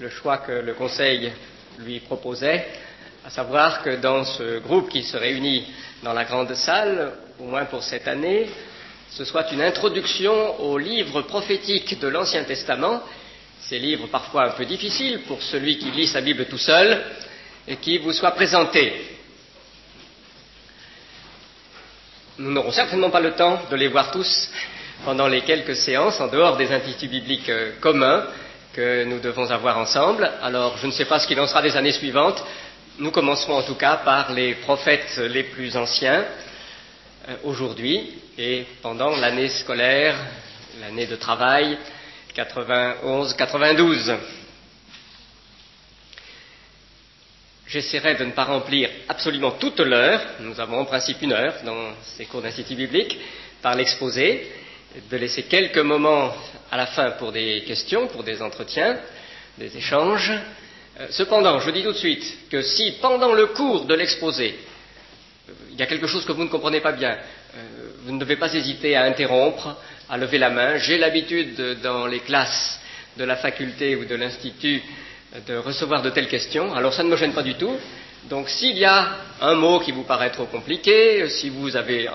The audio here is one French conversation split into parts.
le choix que le Conseil lui proposait, à savoir que dans ce groupe qui se réunit dans la grande salle, au moins pour cette année, ce soit une introduction aux livres prophétiques de l'Ancien Testament, ces livres parfois un peu difficiles pour celui qui lit sa Bible tout seul, et qui vous soient présentés. Nous n'aurons certainement pas le temps de les voir tous pendant les quelques séances, en dehors des instituts bibliques communs que nous devons avoir ensemble. Alors, je ne sais pas ce qu'il en sera des années suivantes. Nous commencerons en tout cas par les prophètes les plus anciens aujourd'hui et pendant l'année scolaire, l'année de travail 91-92. J'essaierai de ne pas remplir absolument toute l'heure, nous avons en principe 1 heure dans ces cours d'institut biblique, par l'exposé, de laisser quelques moments à la fin pour des questions, pour des entretiens, des échanges. Cependant, je dis tout de suite que si pendant le cours de l'exposé, il y a quelque chose que vous ne comprenez pas bien, vous ne devez pas hésiter à interrompre, à lever la main. J'ai l'habitude dans les classes de la faculté ou de l'institut de recevoir de telles questions, alors ça ne me gêne pas du tout. Donc s'il y a un mot qui vous paraît trop compliqué, si vous avez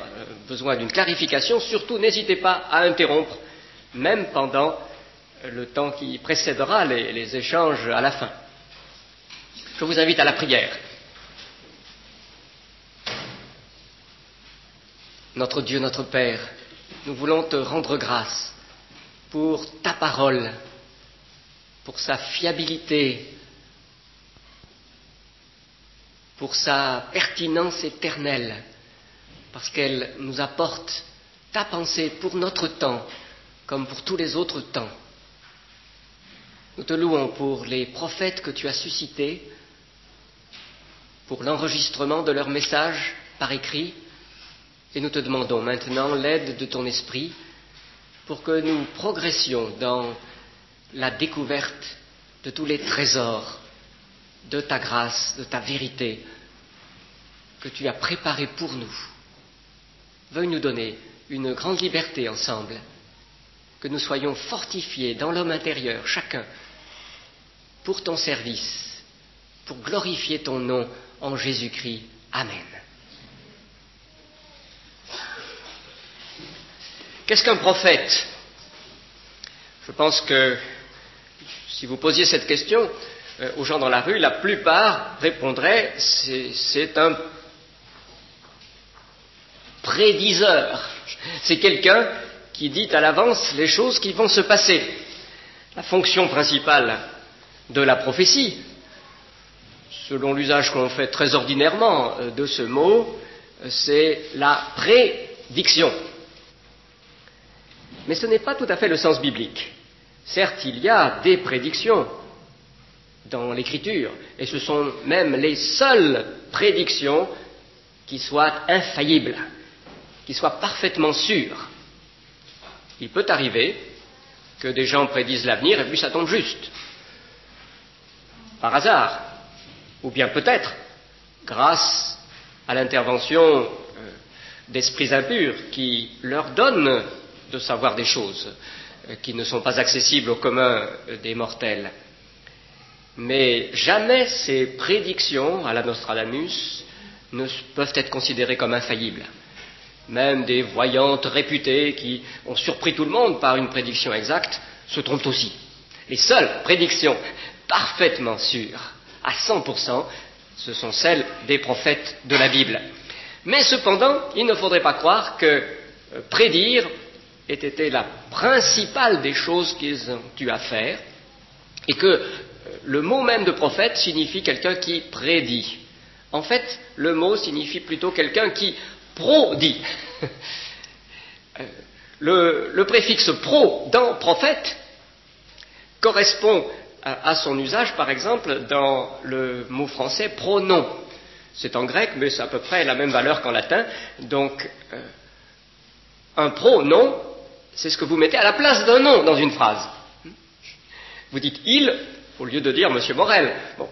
besoin d'une clarification, surtout n'hésitez pas à interrompre, même pendant le temps qui précédera les échanges à la fin. Je vous invite à la prière. Notre Dieu, notre Père, nous voulons te rendre grâce pour ta parole, pour sa fiabilité, pour sa pertinence éternelle, parce qu'elle nous apporte ta pensée pour notre temps, comme pour tous les autres temps. Nous te louons pour les prophètes que tu as suscités, pour l'enregistrement de leurs messages par écrit, et nous te demandons maintenant l'aide de ton esprit pour que nous progressions dans la découverte de tous les trésors de ta grâce, de ta vérité que tu as préparés pour nous. Veuille nous donner une grande liberté ensemble, que nous soyons fortifiés dans l'homme intérieur, chacun, pour ton service, pour glorifier ton nom en Jésus-Christ. Amen. Qu'est-ce qu'un prophète? Je pense que si vous posiez cette question aux gens dans la rue, la plupart répondraient c'est un prédiseur. C'est quelqu'un qui dit à l'avance les choses qui vont se passer. La fonction principale de la prophétie, selon l'usage qu'on fait très ordinairement de ce mot, c'est la prédiction. Mais ce n'est pas tout à fait le sens biblique. Certes, il y a des prédictions dans l'Écriture, et ce sont même les seules prédictions qui soient infaillibles, qui soient parfaitement sûres. Il peut arriver que des gens prédisent l'avenir et puis ça tombe juste, par hasard, ou bien peut-être grâce à l'intervention d'esprits impurs qui leur donnent de savoir des choses qui ne sont pas accessibles au commun des mortels. Mais jamais ces prédictions à la Nostradamus ne peuvent être considérées comme infaillibles. Même des voyantes réputées qui ont surpris tout le monde par une prédiction exacte se trompent aussi. Les seules prédictions parfaitement sûres, à 100%, ce sont celles des prophètes de la Bible. Mais cependant, il ne faudrait pas croire que prédire ait été la principale des choses qu'ils ont eu à faire, et que le mot même de prophète signifie quelqu'un qui prédit. En fait, le mot signifie plutôt quelqu'un qui prodit. Le préfixe pro dans prophète correspond à son usage, par exemple, dans le mot français pronom. C'est en grec, mais c'est à peu près la même valeur qu'en latin. Donc, un pronom, c'est ce que vous mettez à la place d'un nom dans une phrase. Vous dites « il » au lieu de dire « Monsieur Morel ». Bon,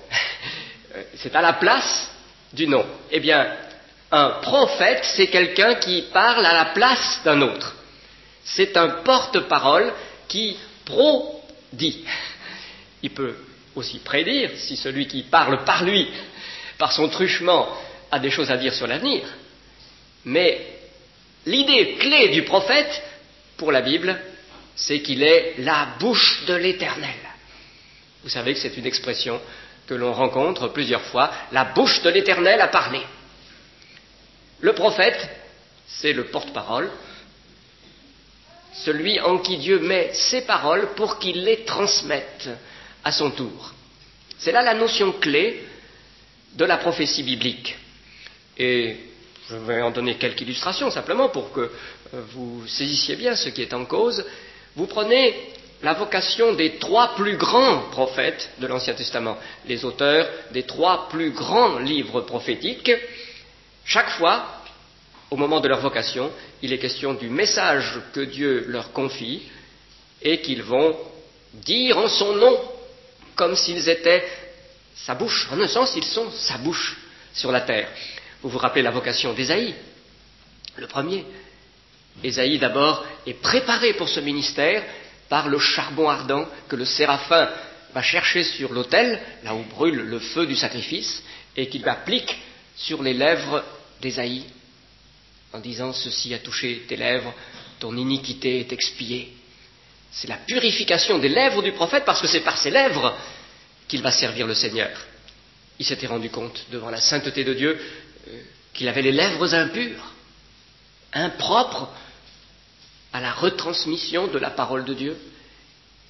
c'est à la place du nom. Eh bien, un prophète, c'est quelqu'un qui parle à la place d'un autre. C'est un porte-parole qui prodit. Il peut aussi prédire, si celui qui parle par lui, par son truchement, a des choses à dire sur l'avenir. Mais l'idée clé du prophète, pour la Bible, c'est qu'il est la bouche de l'Éternel. Vous savez que c'est une expression que l'on rencontre plusieurs fois, la bouche de l'Éternel a parlé. Le prophète, c'est le porte-parole, celui en qui Dieu met ses paroles pour qu'il les transmette à son tour. C'est là la notion clé de la prophétie biblique. Et je vais en donner quelques illustrations simplement pour que vous saisissiez bien ce qui est en cause. Vous prenez la vocation des 3 plus grands prophètes de l'Ancien Testament, les auteurs des 3 plus grands livres prophétiques. Chaque fois, au moment de leur vocation, il est question du message que Dieu leur confie et qu'ils vont dire en son nom, comme s'ils étaient sa bouche. En un sens, ils sont sa bouche sur la terre. Vous vous rappelez la vocation d'Ésaïe, le premier. Ésaïe, d'abord, est préparé pour ce ministère par le charbon ardent que le séraphin va chercher sur l'autel, là où brûle le feu du sacrifice, et qu'il applique sur les lèvres d'Ésaïe, en disant « Ceci a touché tes lèvres, ton iniquité est expiée ». C'est la purification des lèvres du prophète, parce que c'est par ses lèvres qu'il va servir le Seigneur. Il s'était rendu compte, devant la sainteté de Dieu, qu'il avait les lèvres impures, impropres à la retransmission de la parole de Dieu.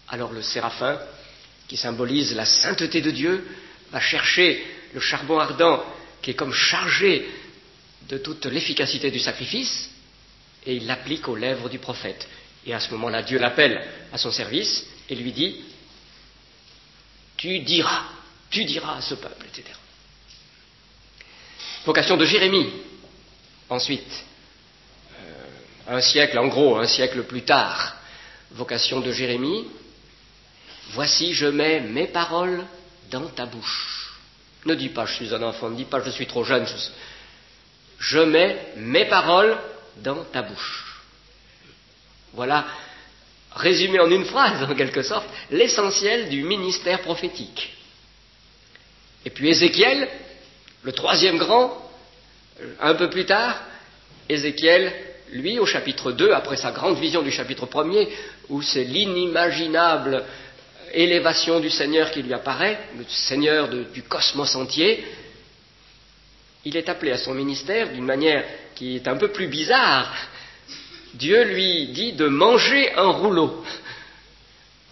Alors le séraphin, qui symbolise la sainteté de Dieu, va chercher le charbon ardent qui est comme chargé de toute l'efficacité du sacrifice, et il l'applique aux lèvres du prophète. Et à ce moment-là, Dieu l'appelle à son service et lui dit « Tu diras à ce peuple, etc. » Vocation de Jérémie, ensuite, un siècle plus tard, vocation de Jérémie, « Voici, je mets mes paroles dans ta bouche. » Ne dis pas « je suis un enfant », ne dis pas « je suis trop jeune ». Je mets mes paroles dans ta bouche. Voilà, résumé en une phrase, en quelque sorte, l'essentiel du ministère prophétique. Et puis Ézéchiel, le 3e grand, un peu plus tard, Ézéchiel, lui, au chapitre 2, après sa grande vision du chapitre 1er, où c'est l'inimaginable élévation du Seigneur qui lui apparaît, le Seigneur du cosmos entier, il est appelé à son ministère d'une manière qui est un peu plus bizarre. Dieu lui dit de manger un rouleau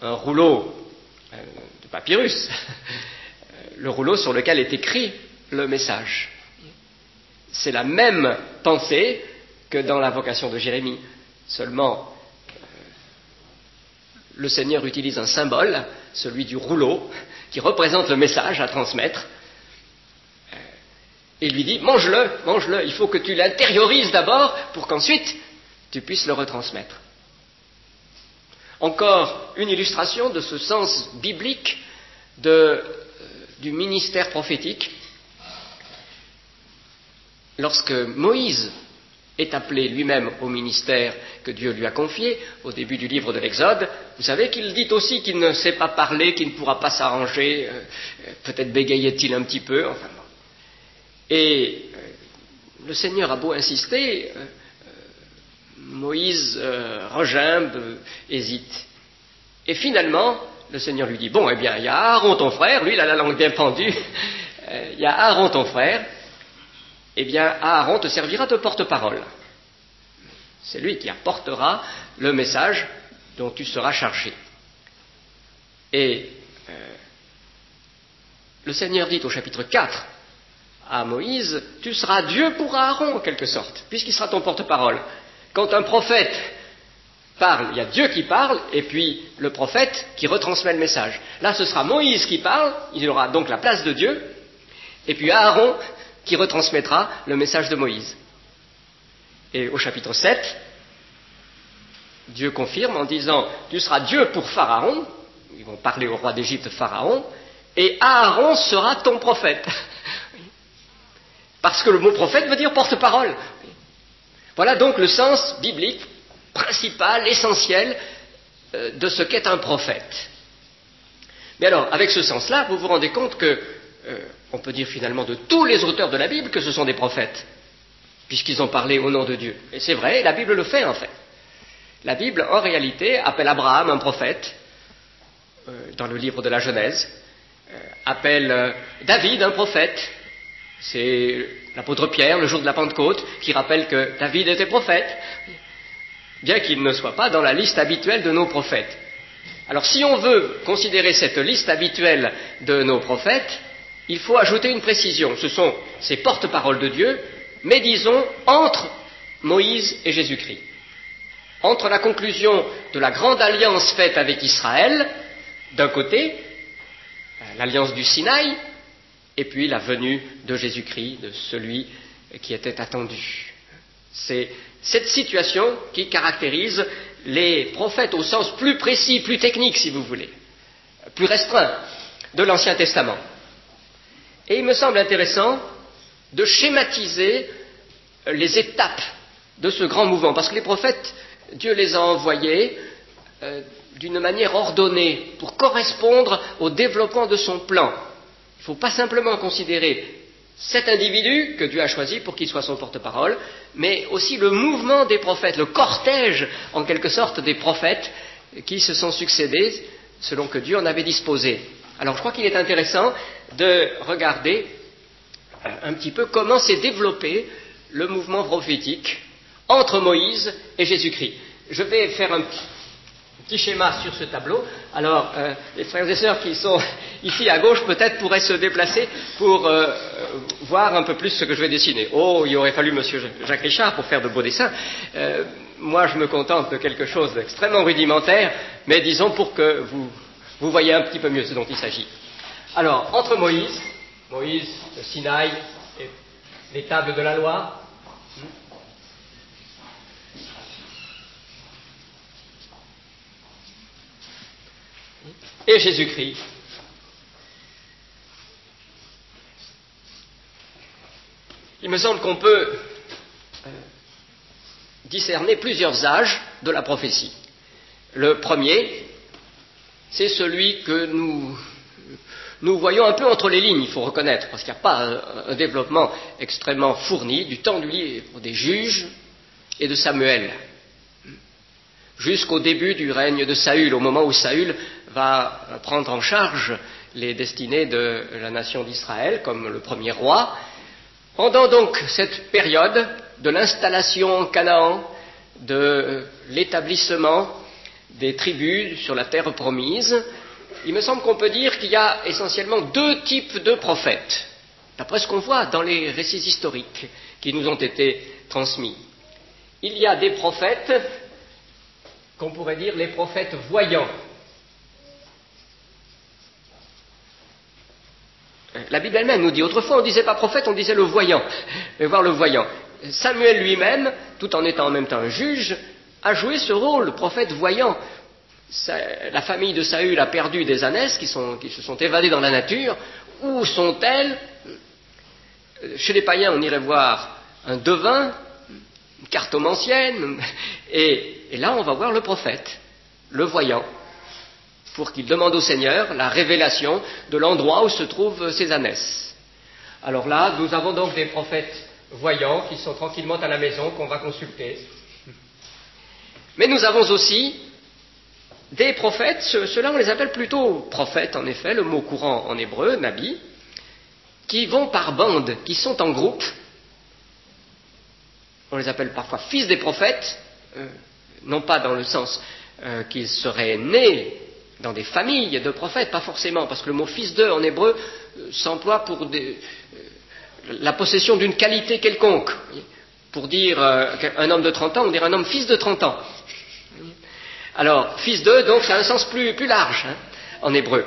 de papyrus, le rouleau sur lequel est écrit le message. C'est la même pensée que dans la vocation de Jérémie, seulement le Seigneur utilise un symbole, celui du rouleau, qui représente le message à transmettre, et lui dit, mange-le, il faut que tu l'intériorises d'abord pour qu'ensuite tu puisses le retransmettre. Encore une illustration de ce sens biblique du ministère prophétique. Lorsque Moïse est appelé lui-même au ministère que Dieu lui a confié, au début du livre de l'Exode, vous savez qu'il dit aussi qu'il ne sait pas parler, qu'il ne pourra pas s'arranger, peut-être bégayait-il un petit peu, enfin bon. Et le Seigneur a beau insister, Moïse regimbe, hésite. Et finalement, le Seigneur lui dit, bon, eh bien, il y a Aaron ton frère, lui il a la langue bien pendue, il y a Aaron ton frère, eh bien, Aaron te servira de porte-parole. C'est lui qui apportera le message dont tu seras chargé. Et le Seigneur dit au chapitre 4 à Moïse, tu seras Dieu pour Aaron en quelque sorte, puisqu'il sera ton porte-parole. Quand un prophète parle, il y a Dieu qui parle, et puis le prophète qui retransmet le message. Là, ce sera Moïse qui parle, il aura donc la place de Dieu, et puis Aaron qui retransmettra le message de Moïse. Et au chapitre 7, Dieu confirme en disant, tu seras Dieu pour Pharaon, ils vont parler au roi d'Égypte Pharaon, et Aaron sera ton prophète. Parce que le mot prophète veut dire porte-parole. Voilà donc le sens biblique principal, essentiel de ce qu'est un prophète. Mais alors, avec ce sens-là, vous vous rendez compte que, on peut dire finalement de tous les auteurs de la Bible que ce sont des prophètes, puisqu'ils ont parlé au nom de Dieu. Et c'est vrai, la Bible le fait en fait. La Bible, en réalité, appelle Abraham un prophète, dans le livre de la Genèse, appelle David un prophète. C'est l'apôtre Pierre, le jour de la Pentecôte, qui rappelle que David était prophète, bien qu'il ne soit pas dans la liste habituelle de nos prophètes. Alors si on veut considérer cette liste habituelle de nos prophètes, il faut ajouter une précision. Ce sont ces porte-paroles de Dieu, mais disons entre Moïse et Jésus-Christ. Entre la conclusion de la grande alliance faite avec Israël, d'un côté, l'alliance du Sinaï, et puis la venue de Jésus-Christ, de celui qui était attendu. C'est cette situation qui caractérise les prophètes au sens plus précis, plus technique, si vous voulez, plus restreint de l'Ancien Testament. Et il me semble intéressant de schématiser les étapes de ce grand mouvement, parce que les prophètes, Dieu les a envoyés d'une manière ordonnée pour correspondre au développement de son plan. Il ne faut pas simplement considérer cet individu que Dieu a choisi pour qu'il soit son porte-parole, mais aussi le mouvement des prophètes, le cortège en quelque sorte des prophètes qui se sont succédés selon que Dieu en avait disposé. Alors je crois qu'il est intéressant de regarder un petit peu comment s'est développé le mouvement prophétique entre Moïse et Jésus-Christ. Je vais faire un petit schéma sur ce tableau. Alors, les frères et sœurs qui sont ici à gauche peut-être pourraient se déplacer pour voir un peu plus ce que je vais dessiner. Oh, il aurait fallu monsieur Jacques Richard pour faire de beaux dessins. Moi, je me contente de quelque chose d'extrêmement rudimentaire, mais disons pour que vous voyez un petit peu mieux ce dont il s'agit. Alors, entre Moïse, le Sinaï, et les tables de la loi, et Jésus-Christ. Il me semble qu'on peut discerner plusieurs âges de la prophétie. Le premier, c'est celui que nous voyons un peu entre les lignes, il faut reconnaître, parce qu'il n'y a pas un développement extrêmement fourni du temps du livre des juges et de Samuel, jusqu'au début du règne de Saül, au moment où Saül va prendre en charge les destinées de la nation d'Israël comme le premier roi. Pendant donc cette période de l'installation en Canaan, de l'établissement des tribus sur la terre promise, il me semble qu'on peut dire qu'il y a essentiellement deux types de prophètes, d'après ce qu'on voit dans les récits historiques qui nous ont été transmis. Il y a des prophètes qu'on pourrait dire les prophètes voyants. La Bible elle-même nous dit, autrefois on ne disait pas prophète, on disait le voyant, mais voir le voyant. Samuel lui-même, tout en étant en même temps un juge, a joué ce rôle, le prophète voyant. La famille de Saül a perdu des ânesses qui se sont évadées dans la nature. Où sont-elles? Chez les païens, on irait voir un devin, une cartomancienne, et là on va voir le prophète, le voyant, pour qu'il demande au Seigneur la révélation de l'endroit où se trouvent ces ânesses. Alors là, nous avons donc des prophètes voyants qui sont tranquillement à la maison, qu'on va consulter. Mais nous avons aussi des prophètes, ceux-là on les appelle plutôt prophètes, en effet, le mot courant en hébreu, nabi, qui vont par bande, qui sont en groupe. On les appelle parfois fils des prophètes, non pas dans le sens qu'ils seraient nés dans des familles de prophètes, pas forcément, parce que le mot fils d'eux en hébreu s'emploie pour la possession d'une qualité quelconque. Pour dire un homme de 30 ans, on dirait un homme fils de 30 ans. Alors, fils d'eux, donc, ça a un sens plus large en hébreu.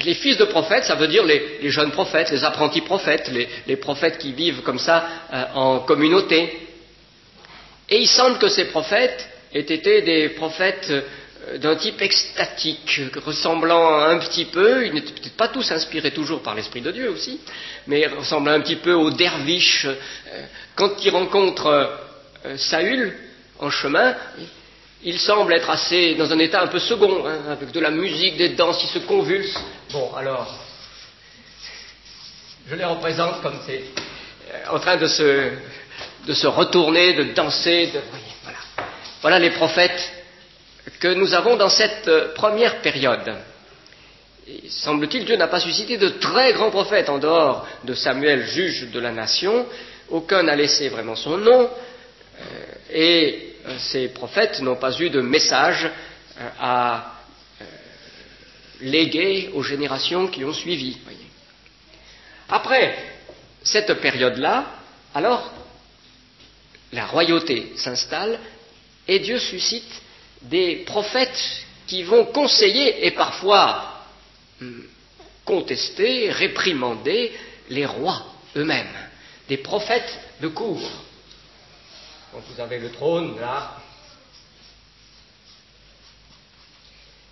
Les fils de prophètes, ça veut dire les jeunes prophètes, les apprentis prophètes, les prophètes qui vivent comme ça en communauté. Et il semble que ces prophètes aient été des prophètes d'un type extatique, ressemblant un petit peu, ils n'étaient peut-être pas tous inspirés toujours par l'Esprit de Dieu aussi, mais ressemblant un petit peu aux derviches. Quand ils rencontrent Saül en chemin, il semble être assez dans un état un peu second, hein, avec de la musique, des danses, il se convulse. Bon, alors, je les représente comme c'est en train de se retourner, de danser, voilà. Voilà les prophètes que nous avons dans cette première période. Et, semble-t-il, Dieu n'a pas suscité de très grands prophètes en dehors de Samuel, juge de la nation. Aucun n'a laissé vraiment son nom, et ces prophètes n'ont pas eu de message à léguer aux générations qui ont suivi. Voyez. Après cette période-là, alors, la royauté s'installe et Dieu suscite des prophètes qui vont conseiller et parfois contester, réprimander les rois eux-mêmes, des prophètes de cour. Donc vous avez le trône là,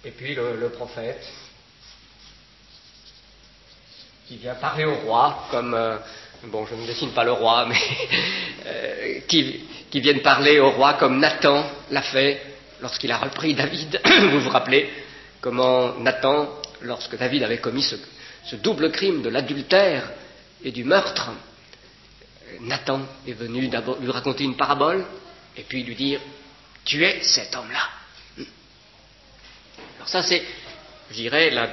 et puis le prophète qui vient parler au roi, comme, bon je ne dessine pas le roi, mais qui viennent parler au roi comme Nathan l'a fait lorsqu'il a repris David. Vous vous rappelez comment Nathan, lorsque David avait commis ce double crime de l'adultère et du meurtre, Nathan est venu d'abord lui raconter une parabole et puis lui dire « Tu es cet homme-là ». Alors ça c'est, je dirais, la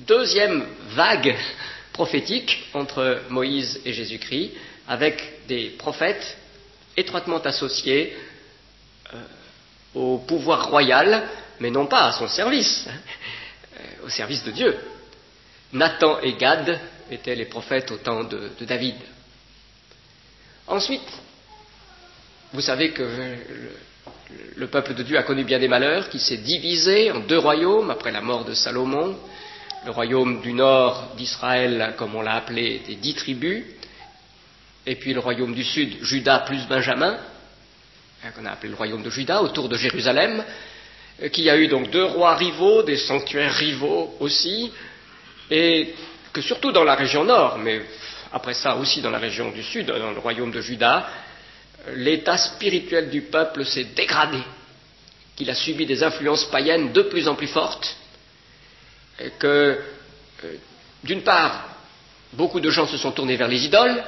deuxième vague prophétique entre Moïse et Jésus-Christ, avec des prophètes étroitement associés au pouvoir royal, mais non pas à son service, au service de Dieu. Nathan et Gad étaient les prophètes au temps de David. Ensuite, vous savez que le peuple de Dieu a connu bien des malheurs, qui s'est divisé en deux royaumes après la mort de Salomon. Le royaume du nord d'Israël, comme on l'a appelé, des 10 tribus, et puis le royaume du sud, Juda plus Benjamin, qu'on a appelé le royaume de Juda, autour de Jérusalem, qui a eu donc deux rois rivaux, des sanctuaires rivaux aussi, et que surtout dans la région nord, mais après ça aussi dans la région du sud, dans le royaume de Juda, l'état spirituel du peuple s'est dégradé, qu'il a subi des influences païennes de plus en plus fortes, et que, d'une part, beaucoup de gens se sont tournés vers les idoles,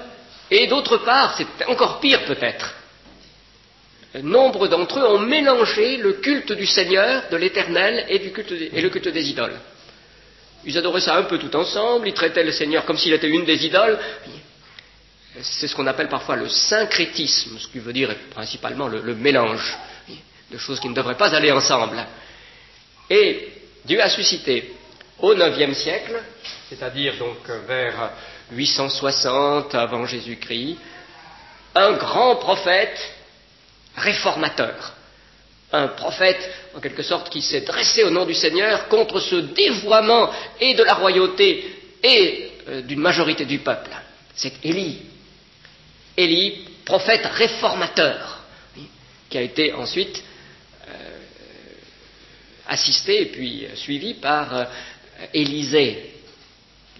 et d'autre part, c'est encore pire peut-être, nombre d'entre eux ont mélangé le culte du Seigneur, de l'Éternel, et le culte des idoles. Ils adoraient ça un peu tout ensemble, ils traitaient le Seigneur comme s'il était une des idoles. C'est ce qu'on appelle parfois le syncrétisme, ce qui veut dire principalement le mélange de choses qui ne devraient pas aller ensemble. Et Dieu a suscité au IXe siècle, c'est-à-dire donc vers 860 avant Jésus-Christ, un grand prophète réformateur. Un prophète, en quelque sorte, qui s'est dressé au nom du Seigneur contre ce dévoiement et de la royauté et d'une majorité du peuple. C'est Élie. Élie, prophète réformateur, qui a été ensuite assisté et puis suivi par Élisée,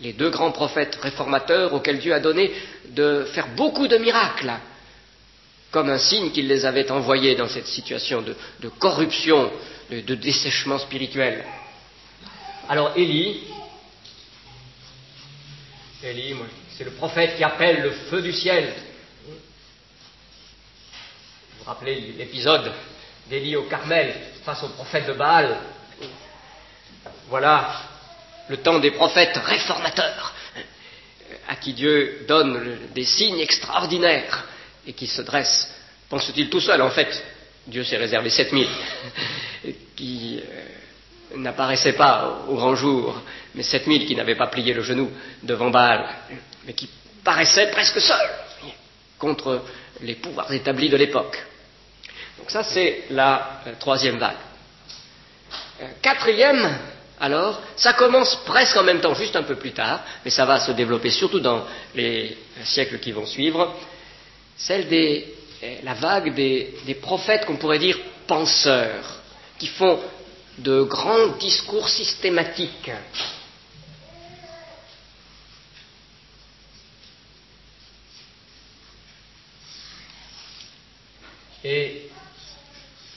les deux grands prophètes réformateurs auxquels Dieu a donné de faire beaucoup de miracles, comme un signe qu'il les avait envoyés dans cette situation de corruption, de dessèchement spirituel. Alors Élie, c'est le prophète qui appelle le feu du ciel. Vous vous rappelez l'épisode d'Élie au Carmel face au prophète de Baal. Voilà le temps des prophètes réformateurs, à qui Dieu donne des signes extraordinaires et qui se dressent, pense-t-il, tout seul. En fait, Dieu s'est réservé 7000 qui n'apparaissaient pas au grand jour, mais 7000 qui n'avaient pas plié le genou devant Baal, mais qui paraissaient presque seuls contre les pouvoirs établis de l'époque. Donc ça, c'est la troisième vague. Quatrième, alors, ça commence presque en même temps, juste un peu plus tard, mais ça va se développer surtout dans les siècles qui vont suivre, la vague des prophètes qu'on pourrait dire penseurs, qui font de grands discours systématiques. Et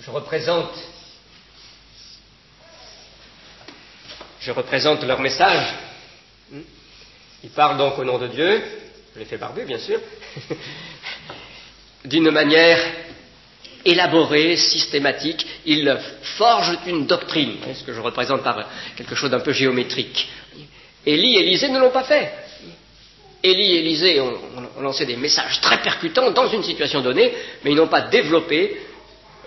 je représente je représente leur message. Ils parlent donc au nom de Dieu, je l'ai fait barbu bien sûr, d'une manière élaborée, systématique. Ils forgent une doctrine, ce que je représente par quelque chose d'un peu géométrique. Élie et Élisée ne l'ont pas fait. Élie et Élisée ont lancé des messages très percutants dans une situation donnée, mais ils n'ont pas développé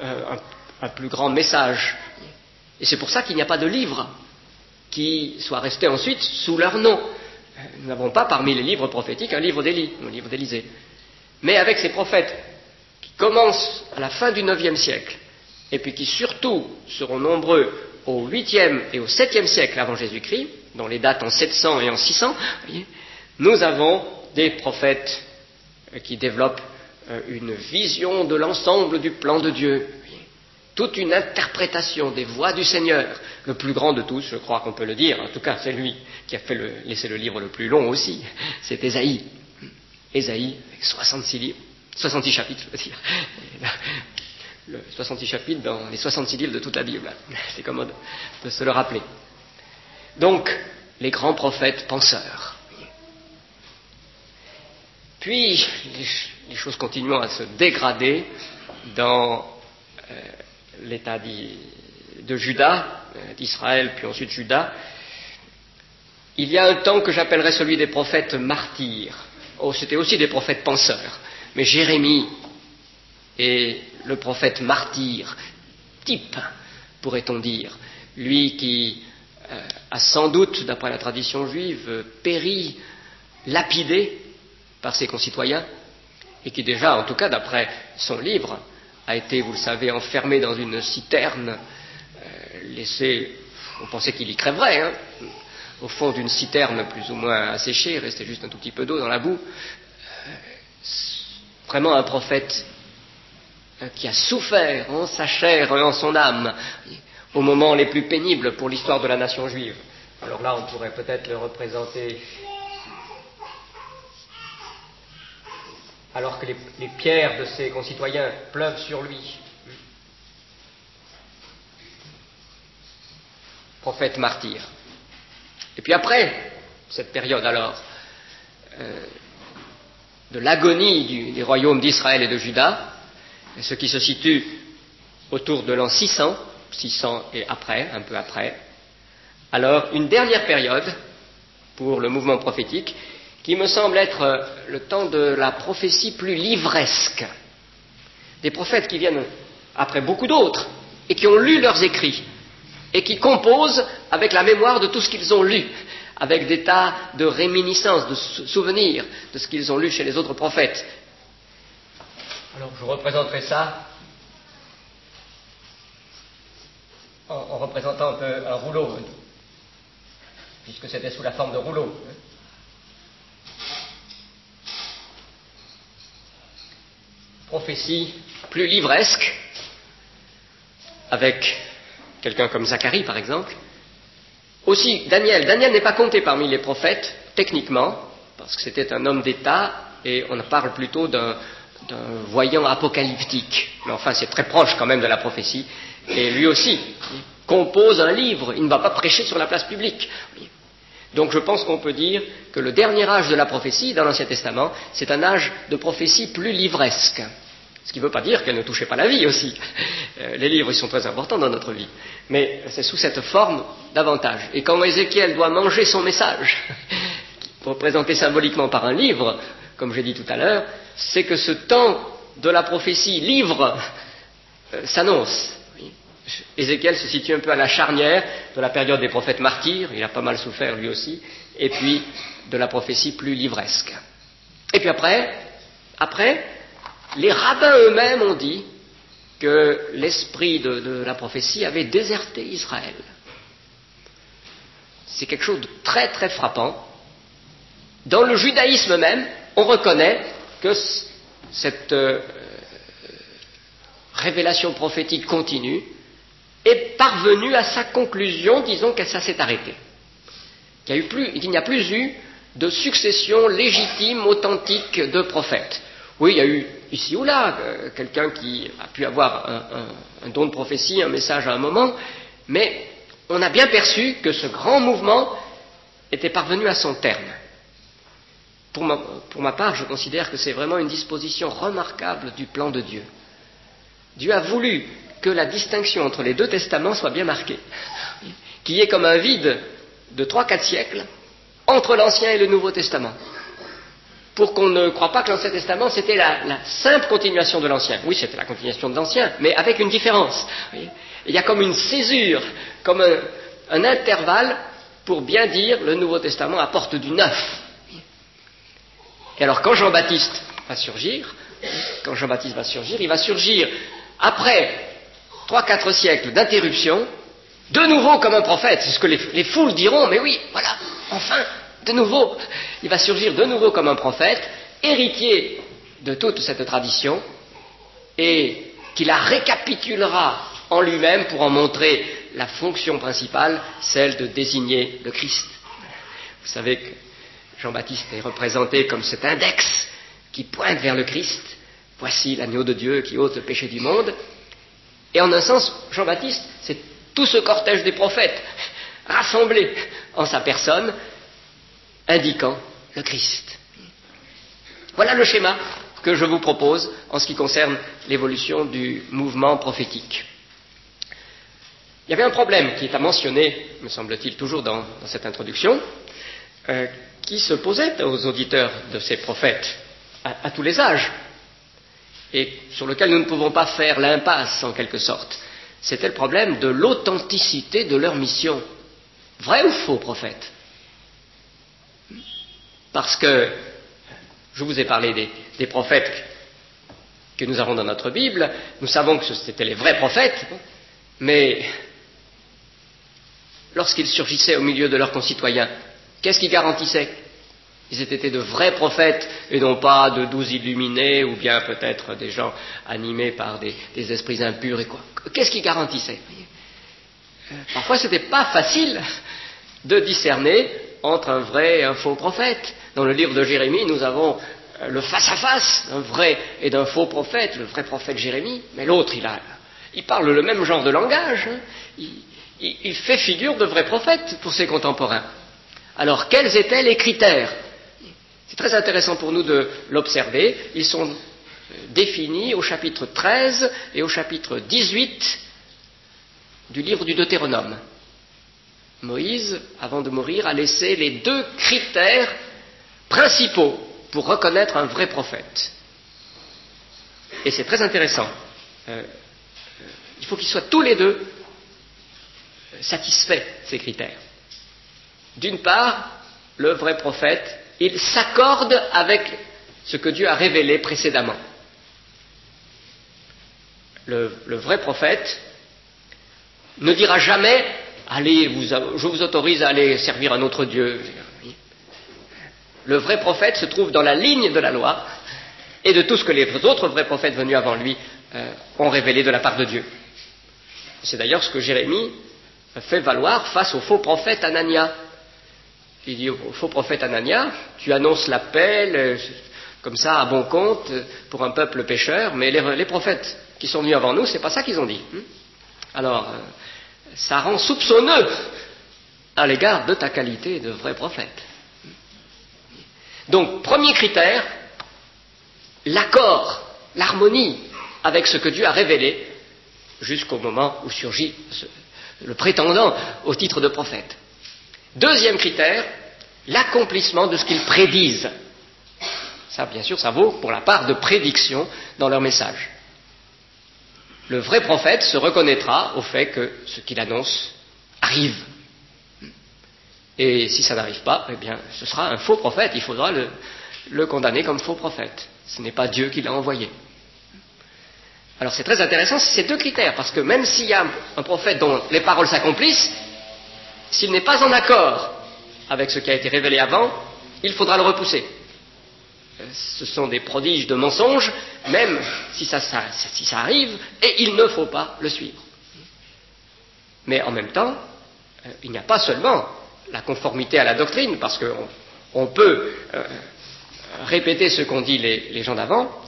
un plus grand message. Et c'est pour ça qu'il n'y a pas de livre qui soit resté ensuite sous leur nom. Nous n'avons pas parmi les livres prophétiques un livre d'Élie, un livre d'Élisée. Mais avec ces prophètes qui commencent à la fin du IXe siècle, et puis qui surtout seront nombreux au 8e et au 7e siècle avant Jésus-Christ, dont les dates en 700 et en 600, nous avons des prophètes qui développent une vision de l'ensemble du plan de Dieu, toute une interprétation des voies du Seigneur. Le plus grand de tous, je crois qu'on peut le dire, en tout cas c'est lui qui a laissé le livre le plus long aussi, c'est Ésaïe. Ésaïe, avec 66 chapitres, je veux dire. 66 chapitres dans les 66 livres de toute la Bible. C'est commode de se le rappeler. Donc, les grands prophètes penseurs. Puis, les choses continuant à se dégrader dans l'état de Juda, d'Israël, puis ensuite Juda. Il y a un temps que j'appellerais celui des prophètes martyrs. Oh, c'était aussi des prophètes penseurs. Mais Jérémie est le prophète martyr, type, pourrait-on dire. Lui qui a sans doute, d'après la tradition juive, péri, lapidé par ses concitoyens, et qui déjà, en tout cas d'après son livre, a été, vous le savez, enfermé dans une citerne, laissé, on pensait qu'il y crèverait, au fond d'une citerne plus ou moins asséchée, il restait juste un tout petit peu d'eau dans la boue. Vraiment un prophète qui a souffert en sa chair et en son âme aux moments les plus pénibles pour l'histoire de la nation juive. Alors là, on pourrait peut-être le représenter alors que les pierres de ses concitoyens pleuvent sur lui. Prophète martyr. Et puis après cette période alors de l'agonie du royaume d'Israël et de Juda, ce qui se situe autour de l'an 600 et après, un peu après, alors une dernière période pour le mouvement prophétique qui me semble être le temps de la prophétie plus livresque. Des prophètes qui viennent après beaucoup d'autres et qui ont lu leurs écrits et qui composent avec la mémoire de tout ce qu'ils ont lu, avec des tas de réminiscences, de souvenirs de ce qu'ils ont lu chez les autres prophètes. Alors je représenterai ça en représentant un peu un rouleau, puisque c'était sous la forme de rouleau. Prophétie plus livresque, avec quelqu'un comme Zacharie par exemple. Aussi Daniel n'est pas compté parmi les prophètes, techniquement, parce que c'était un homme d'État, et on parle plutôt d'un voyant apocalyptique. Mais enfin, c'est très proche quand même de la prophétie. Et lui aussi, il compose un livre, il ne va pas prêcher sur la place publique. Donc je pense qu'on peut dire que le dernier âge de la prophétie, dans l'Ancien Testament, c'est un âge de prophétie plus livresque. Ce qui ne veut pas dire qu'elle ne touchait pas la vie aussi. Les livres, ils sont très importants dans notre vie. Mais c'est sous cette forme davantage. Et quand Ézéchiel doit manger son message, représenté symboliquement par un livre, comme j'ai dit tout à l'heure, c'est que ce temps de la prophétie livre s'annonce. Ézéchiel se situe un peu à la charnière de la période des prophètes martyrs, il a pas mal souffert lui aussi, et puis de la prophétie plus livresque. Et puis après, les rabbins eux-mêmes ont dit que l'esprit de la prophétie avait déserté Israël. C'est quelque chose de très très frappant. Dans le judaïsme même, on reconnaît que cette révélation prophétique continue est parvenue à sa conclusion, disons que ça s'est arrêté. Il n'y a plus eu de succession légitime, authentique de prophètes. Oui, il y a eu ici ou là quelqu'un qui a pu avoir un don de prophétie, un message à un moment, mais on a bien perçu que ce grand mouvement était parvenu à son terme. Pour ma part, je considère que c'est vraiment une disposition remarquable du plan de Dieu. Dieu a voulu que la distinction entre les deux testaments soit bien marquée, qu'il y ait comme un vide de 3-4 siècles entre l'Ancien et le Nouveau Testament, pour qu'on ne croie pas que l'Ancien Testament c'était la simple continuation de l'Ancien. Oui, c'était la continuation de l'Ancien, mais avec une différence. Il y a comme une césure, comme un intervalle pour bien dire le Nouveau Testament apporte du neuf. Et alors quand Jean-Baptiste va surgir, il va surgir après 3-4 siècles d'interruption, de nouveau comme un prophète. C'est ce que les foules diront, mais oui, voilà, enfin, de nouveau. Il va surgir de nouveau comme un prophète, héritier de toute cette tradition, et qui la récapitulera en lui-même pour en montrer la fonction principale, celle de désigner le Christ. Vous savez que Jean-Baptiste est représenté comme cet index qui pointe vers le Christ. Voici l'agneau de Dieu qui ôte le péché du monde. Et en un sens, Jean-Baptiste, c'est tout ce cortège des prophètes rassemblés en sa personne, indiquant le Christ. Voilà le schéma que je vous propose en ce qui concerne l'évolution du mouvement prophétique. Il y avait un problème qui est à mentionner, me semble-t-il, toujours dans cette introduction, qui se posait aux auditeurs de ces prophètes à tous les âges, et sur lequel nous ne pouvons pas faire l'impasse en quelque sorte. C'était le problème de l'authenticité de leur mission. Vrai ou faux prophète? Parce que je vous ai parlé des prophètes que nous avons dans notre Bible, nous savons que c'était les vrais prophètes, mais lorsqu'ils surgissaient au milieu de leurs concitoyens, qu'est-ce qui garantissait qu'ils étaient de vrais prophètes et non pas de doux illuminés ou bien peut-être des gens animés par des esprits impurs et quoi? Qu'est-ce qui garantissait? Parfois, ce n'était pas facile de discerner entre un vrai et un faux prophète. Dans le livre de Jérémie, nous avons le face-à-face d'un vrai et d'un faux prophète, le vrai prophète Jérémie, mais l'autre, il parle le même genre de langage, hein. Il fait figure de vrai prophète pour ses contemporains. Alors, quels étaient les critères? C'est très intéressant pour nous de l'observer. Ils sont définis au chapitre 13 et au chapitre 18 du livre du Deutéronome. Moïse, avant de mourir, a laissé les 2 critères principaux pour reconnaître un vrai prophète. Et c'est très intéressant. Il faut qu'ils soient tous les 2 satisfaits, ces critères. D'une part, le vrai prophète, il s'accorde avec ce que Dieu a révélé précédemment. Le vrai prophète ne dira jamais « Allez, je vous autorise à aller servir un autre Dieu ». Le vrai prophète se trouve dans la ligne de la loi et de tout ce que les autres vrais prophètes venus avant lui ont révélé de la part de Dieu. C'est d'ailleurs ce que Jérémie fait valoir face au faux prophète Anania. Il dit au faux prophète Anania, tu annonces la paix, comme ça, à bon compte, pour un peuple pécheur, mais les prophètes qui sont venus avant nous, c'est pas ça qu'ils ont dit. Alors, ça rend soupçonneux à l'égard de ta qualité de vrai prophète. Donc, premier critère, l'accord, l'harmonie avec ce que Dieu a révélé jusqu'au moment où surgit le prétendant au titre de prophète. Deuxième critère, l'accomplissement de ce qu'ils prédisent. Ça, bien sûr, ça vaut pour la part de prédiction dans leur message. Le vrai prophète se reconnaîtra au fait que ce qu'il annonce arrive. Et si ça n'arrive pas, eh bien, ce sera un faux prophète. Il faudra le condamner comme faux prophète. Ce n'est pas Dieu qui l'a envoyé. Alors c'est très intéressant ces 2 critères, parce que même s'il y a un prophète dont les paroles s'accomplissent, s'il n'est pas en accord avec ce qui a été révélé avant, il faudra le repousser. Ce sont des prodiges de mensonges, même si ça arrive, et il ne faut pas le suivre. Mais en même temps, il n'y a pas seulement la conformité à la doctrine, parce qu'on peut répéter ce qu'ont dit les gens d'avant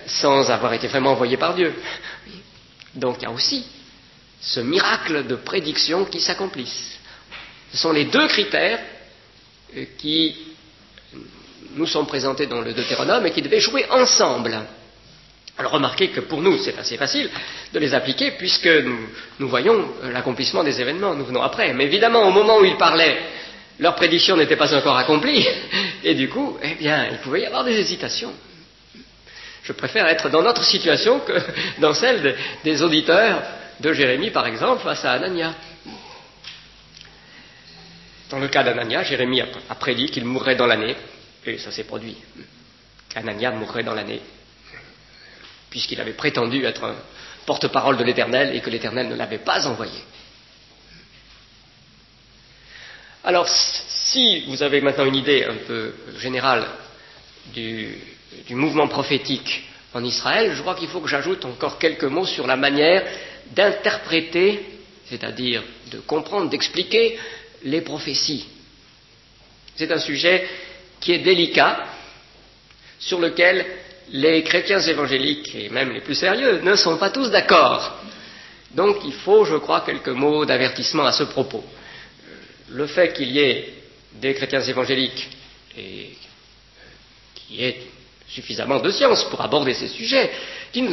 sans avoir été vraiment envoyés par Dieu. Donc il y a aussi ce miracle de prédiction qui s'accomplisse. Ce sont les deux critères qui nous sont présentés dans le Deutéronome et qui devaient jouer ensemble. Alors remarquez que pour nous, c'est assez facile de les appliquer puisque nous voyons l'accomplissement des événements, nous venons après. Mais évidemment, au moment où ils parlaient, leur prédiction n'était pas encore accomplie et du coup, eh bien, il pouvait y avoir des hésitations. Je préfère être dans notre situation que dans celle des auditeurs de Jérémie, par exemple, face à Anania. Dans le cas d'Anania, Jérémie a prédit qu'il mourrait dans l'année, et ça s'est produit. Anania mourrait dans l'année, puisqu'il avait prétendu être un porte-parole de l'Éternel et que l'Éternel ne l'avait pas envoyé. Alors, si vous avez maintenant une idée un peu générale du mouvement prophétique en Israël, je crois qu'il faut que j'ajoute encore quelques mots sur la manière d'interpréter, c'est-à-dire de comprendre, d'expliquer les prophéties. C'est un sujet qui est délicat, sur lequel les chrétiens évangéliques, et même les plus sérieux, ne sont pas tous d'accord. Donc il faut, je crois, quelques mots d'avertissement à ce propos. Le fait qu'il y ait des chrétiens évangéliques et qu'il y ait suffisamment de science pour aborder ces sujets, qui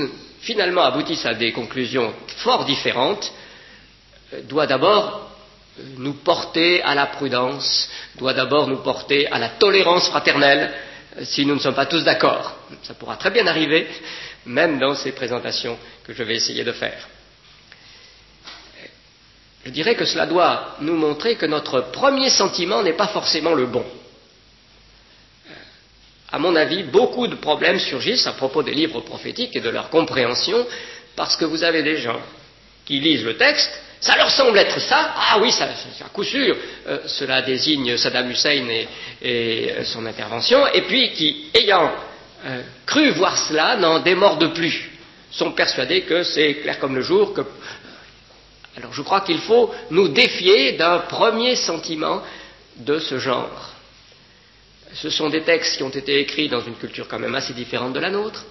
finalement aboutissent à des conclusions fort différentes, doit d'abord nous porter à la prudence, doit d'abord nous porter à la tolérance fraternelle, si nous ne sommes pas tous d'accord. Ça pourra très bien arriver, même dans ces présentations que je vais essayer de faire. Je dirais que cela doit nous montrer que notre premier sentiment n'est pas forcément le bon. À mon avis, beaucoup de problèmes surgissent à propos des livres prophétiques et de leur compréhension, parce que vous avez des gens qui lisent le texte, ça leur semble être ça, ah oui, ça, à coup sûr, cela désigne Saddam Hussein et son intervention, et puis qui, ayant cru voir cela, n'en démordent plus, sont persuadés que c'est clair comme le jour, que... Alors je crois qu'il faut nous défier d'un premier sentiment de ce genre. Ce sont des textes qui ont été écrits dans une culture quand même assez différente de la nôtre.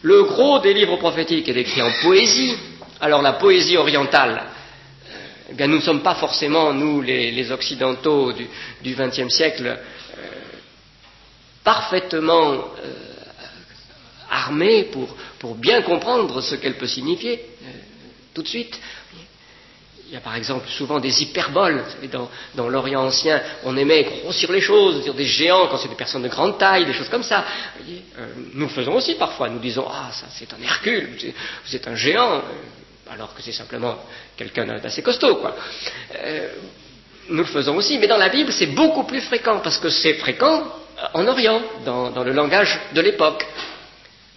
Le gros des livres prophétiques est écrit en poésie. Alors la poésie orientale, eh bien, nous ne sommes pas forcément, nous les occidentaux du XXe siècle, parfaitement armés pour bien comprendre ce qu'elle peut signifier tout de suite. Il y a par exemple souvent des hyperboles. Dans l'Orient ancien, on aimait grossir les choses, dire des géants quand c'est des personnes de grande taille, des choses comme ça. Vous voyez, nous le faisons aussi parfois. Nous disons, ah, ça c'est un Hercule, vous êtes un géant, alors que c'est simplement quelqu'un d'assez costaud, quoi. Nous le faisons aussi, mais dans la Bible, c'est beaucoup plus fréquent, parce que c'est fréquent en Orient, dans le langage de l'époque.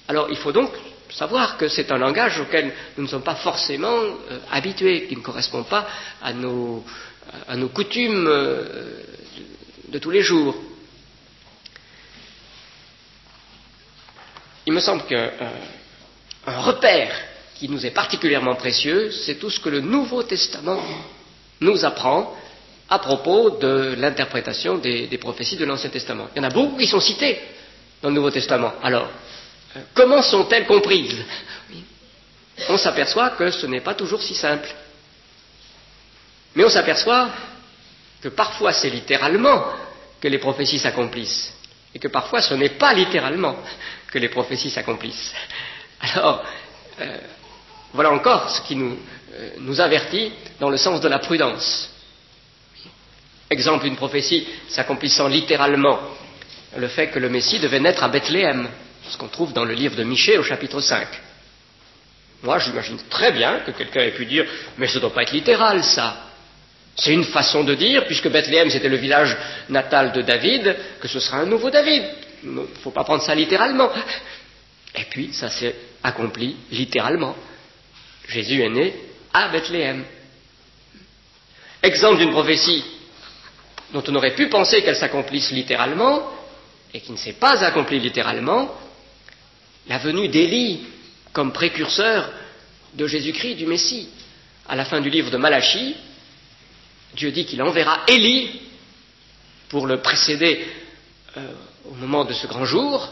Alors, il faut donc savoir que c'est un langage auquel nous ne sommes pas forcément habitués, qui ne correspond pas à nos coutumes de tous les jours. Il me semble qu'un repère qui nous est particulièrement précieux, c'est tout ce que le Nouveau Testament nous apprend à propos de l'interprétation des prophéties de l'Ancien Testament. Il y en a beaucoup qui sont citées dans le Nouveau Testament. Alors, comment sont-elles comprises? On s'aperçoit que ce n'est pas toujours si simple. Mais on s'aperçoit que parfois c'est littéralement que les prophéties s'accomplissent, et que parfois ce n'est pas littéralement que les prophéties s'accomplissent. Alors, voilà encore ce qui nous avertit dans le sens de la prudence. Exemple, une prophétie s'accomplissant littéralement, le fait que le Messie devait naître à Bethléem, ce qu'on trouve dans le livre de Michée au chapitre 5. Moi, j'imagine très bien que quelqu'un ait pu dire « mais ça ne doit pas être littéral, ça ». C'est une façon de dire, puisque Bethléem c'était le village natal de David, que ce sera un nouveau David. Il ne faut pas prendre ça littéralement. Et puis, ça s'est accompli littéralement. Jésus est né à Bethléem. Exemple d'une prophétie dont on aurait pu penser qu'elle s'accomplisse littéralement, et qui ne s'est pas accomplie littéralement, la venue d'Élie comme précurseur de Jésus-Christ, du Messie. À la fin du livre de Malachie, Dieu dit qu'il enverra Élie pour le précéder au moment de ce grand jour,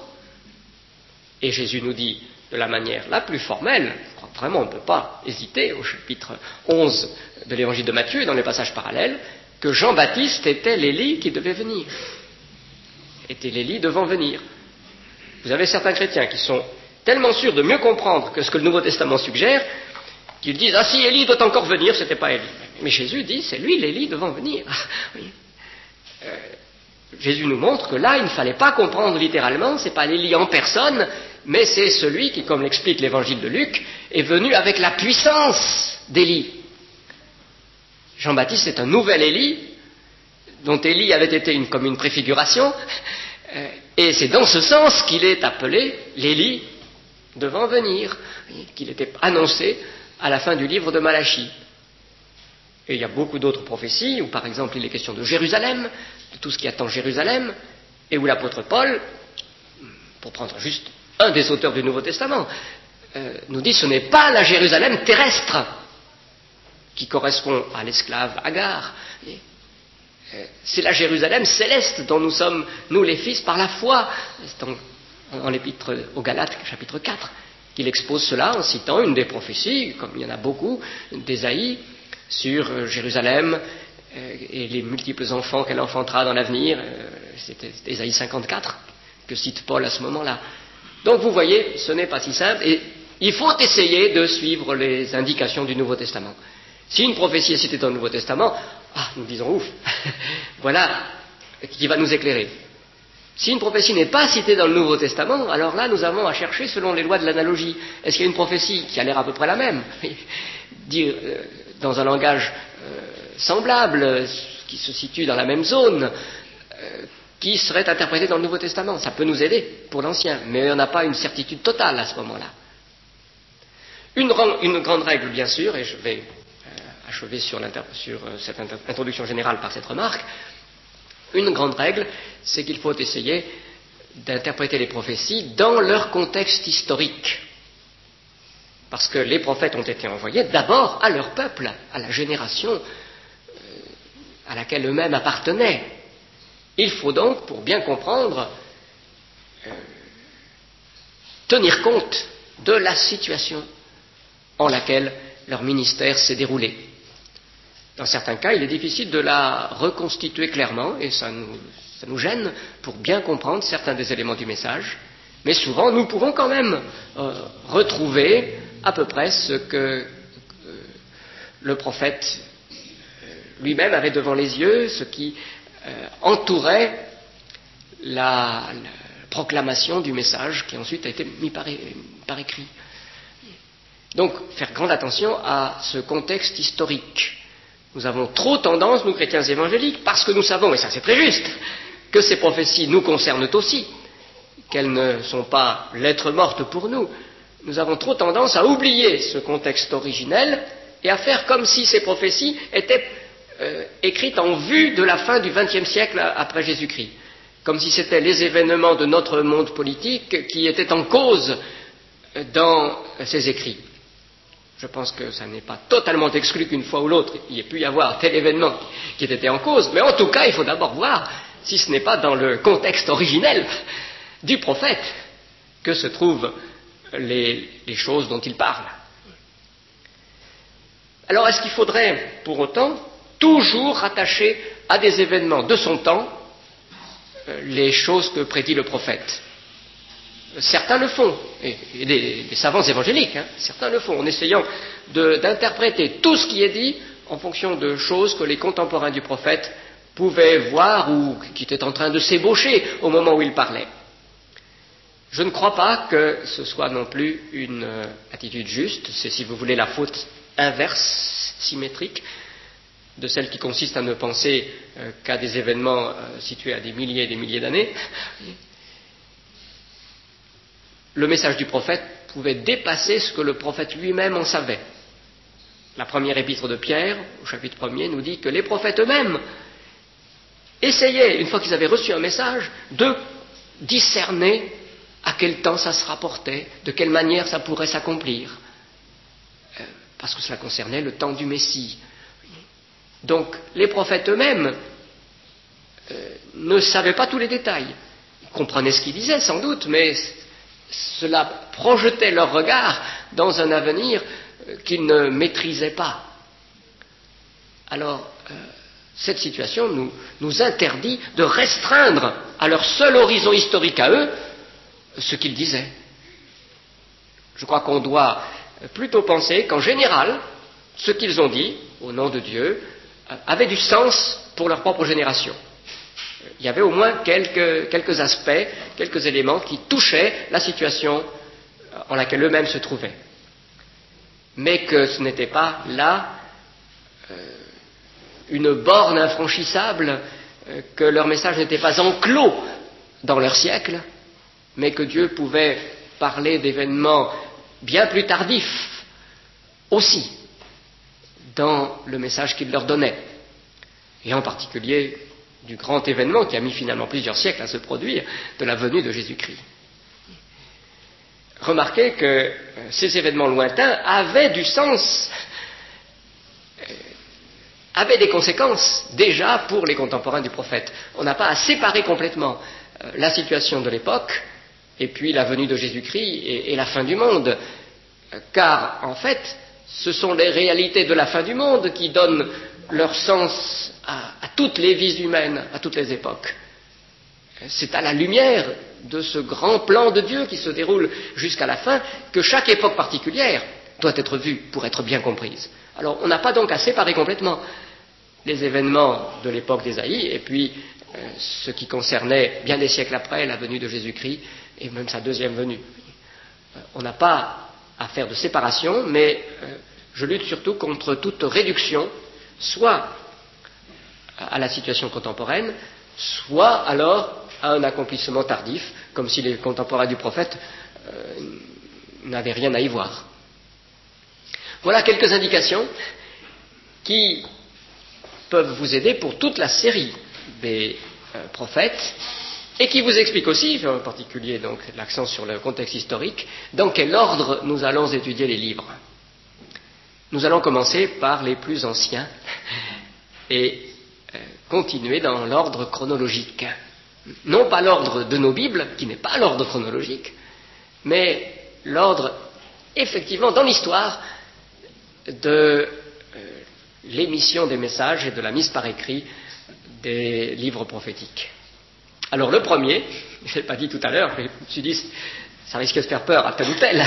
et Jésus nous dit de la manière la plus formelle, je crois que vraiment on ne peut pas hésiter au chapitre 11 de l'évangile de Matthieu, dans les passages parallèles, que Jean-Baptiste était l'Élie qui devait venir, était l'Élie devant venir. Vous avez certains chrétiens qui sont tellement sûrs de mieux comprendre que ce que le Nouveau Testament suggère, qu'ils disent « Ah si, Élie doit encore venir, c'était pas Élie. » Mais Jésus dit « C'est lui l'Élie devant venir. » Oui. Jésus nous montre que là, il ne fallait pas comprendre littéralement, c'est pas l'Élie en personne, mais c'est celui qui, comme l'explique l'évangile de Luc, est venu avec la puissance d'Élie. Jean-Baptiste est un nouvel Élie, dont Élie avait été comme une préfiguration, et c'est dans ce sens qu'il est appelé l'Élie devant venir, qu'il était annoncé à la fin du livre de Malachie. Et il y a beaucoup d'autres prophéties, où par exemple il est question de Jérusalem, de tout ce qui attend Jérusalem, et où l'apôtre Paul, pour prendre juste un des auteurs du Nouveau Testament, nous dit ce n'est pas la Jérusalem terrestre qui correspond à l'esclave Agar, c'est la Jérusalem céleste dont nous sommes, nous les fils, par la foi. C'est dans l'épître aux Galates, chapitre 4, qu'il expose cela en citant une des prophéties, comme il y en a beaucoup, d'Ésaïe, sur Jérusalem et les multiples enfants qu'elle enfantera dans l'avenir. C'était Ésaïe 54 que cite Paul à ce moment-là. Donc vous voyez, ce n'est pas si simple, et il faut essayer de suivre les indications du Nouveau Testament. Si une prophétie est citée dans le Nouveau Testament, nous disons ouf, voilà qui va nous éclairer. Si une prophétie n'est pas citée dans le Nouveau Testament, alors là nous avons à chercher selon les lois de l'analogie. Est-ce qu'il y a une prophétie qui a l'air à peu près la même, dire dans un langage semblable, qui se situe dans la même zone, qui serait interprétée dans le Nouveau Testament? Ça peut nous aider pour l'Ancien, mais on n'a pas une certitude totale à ce moment-là. Une grande règle, bien sûr, et je vais achever sur cette introduction générale par cette remarque, une grande règle, c'est qu'il faut essayer d'interpréter les prophéties dans leur contexte historique. Parce que les prophètes ont été envoyés d'abord à leur peuple, à la génération à laquelle eux-mêmes appartenaient. Il faut donc, pour bien comprendre, tenir compte de la situation en laquelle leur ministère s'est déroulé. Dans certains cas, il est difficile de la reconstituer clairement, et ça nous gêne pour bien comprendre certains des éléments du message, mais souvent nous pouvons quand même retrouver à peu près ce que le prophète lui-même avait devant les yeux, ce qui entourait la proclamation du message qui ensuite a été mis par écrit. Donc, faire grande attention à ce contexte historique. Nous avons trop tendance, nous chrétiens évangéliques, parce que nous savons, et ça c'est très juste, que ces prophéties nous concernent aussi, qu'elles ne sont pas lettres mortes pour nous. Nous avons trop tendance à oublier ce contexte originel et à faire comme si ces prophéties étaient écrites en vue de la fin du XXe siècle après Jésus-Christ, comme si c'était les événements de notre monde politique qui étaient en cause dans ces écrits. Je pense que ça n'est pas totalement exclu qu'une fois ou l'autre il y ait pu y avoir tel événement qui ait été en cause, mais en tout cas il faut d'abord voir si ce n'est pas dans le contexte originel du prophète que se trouvent les choses dont il parle. Alors est-ce qu'il faudrait pour autant toujours rattacher à des événements de son temps les choses que prédit le prophète? Certains le font, et des savants évangéliques, certains le font, en essayant d'interpréter tout ce qui est dit en fonction de choses que les contemporains du prophète pouvaient voir ou qui étaient en train de s'ébaucher au moment où il parlait. Je ne crois pas que ce soit non plus une attitude juste, c'est si vous voulez la faute inverse, symétrique, de celle qui consiste à ne penser qu'à des événements situés à des milliers et des milliers d'années. Le message du prophète pouvait dépasser ce que le prophète lui-même en savait. La première épître de Pierre, au chapitre 1er, nous dit que les prophètes eux-mêmes essayaient, une fois qu'ils avaient reçu un message, de discerner à quel temps ça se rapportait, de quelle manière ça pourrait s'accomplir, parce que cela concernait le temps du Messie. Donc, les prophètes eux-mêmes ne savaient pas tous les détails. Ils comprenaient ce qu'ils disaient, sans doute, mais cela projetait leur regard dans un avenir qu'ils ne maîtrisaient pas. Alors, cette situation nous interdit de restreindre à leur seul horizon historique à eux ce qu'ils disaient. Je crois qu'on doit plutôt penser qu'en général, ce qu'ils ont dit, au nom de Dieu, avait du sens pour leur propre génération. Il y avait au moins quelques aspects, quelques éléments qui touchaient la situation en laquelle eux-mêmes se trouvaient. Mais que ce n'était pas là une borne infranchissable, que leur message n'était pas enclos dans leur siècle, mais que Dieu pouvait parler d'événements bien plus tardifs aussi dans le message qu'il leur donnait, et en particulier du grand événement qui a mis finalement plusieurs siècles à se produire, de la venue de Jésus-Christ. Remarquez que ces événements lointains avaient du sens, avaient des conséquences déjà pour les contemporains du prophète. On n'a pas à séparer complètement la situation de l'époque et puis la venue de Jésus-Christ et la fin du monde, car en fait, ce sont les réalités de la fin du monde qui donnent leur sens à toutes les vies humaines, à toutes les époques. C'est à la lumière de ce grand plan de Dieu qui se déroule jusqu'à la fin que chaque époque particulière doit être vue pour être bien comprise. Alors on n'a pas donc à séparer complètement les événements de l'époque d'Ésaïe et puis ce qui concernait bien des siècles après la venue de Jésus-Christ et même sa deuxième venue. On n'a pas à faire de séparation, mais je lutte surtout contre toute réduction, soit à la situation contemporaine, soit alors à un accomplissement tardif, comme si les contemporains du prophète n'avaient rien à y voir. Voilà quelques indications qui peuvent vous aider pour toute la série des prophètes et qui vous expliquent aussi, en particulier donc l'accent sur le contexte historique, dans quel ordre nous allons étudier les livres. Nous allons commencer par les plus anciens et continuer dans l'ordre chronologique. Non pas l'ordre de nos Bibles, qui n'est pas l'ordre chronologique, mais l'ordre, effectivement, dans l'histoire de l'émission des messages et de la mise par écrit des livres prophétiques. Alors le premier, je ne l'ai pas dit tout à l'heure, mais je me suis dit, ça risque de faire peur à tel ou tel.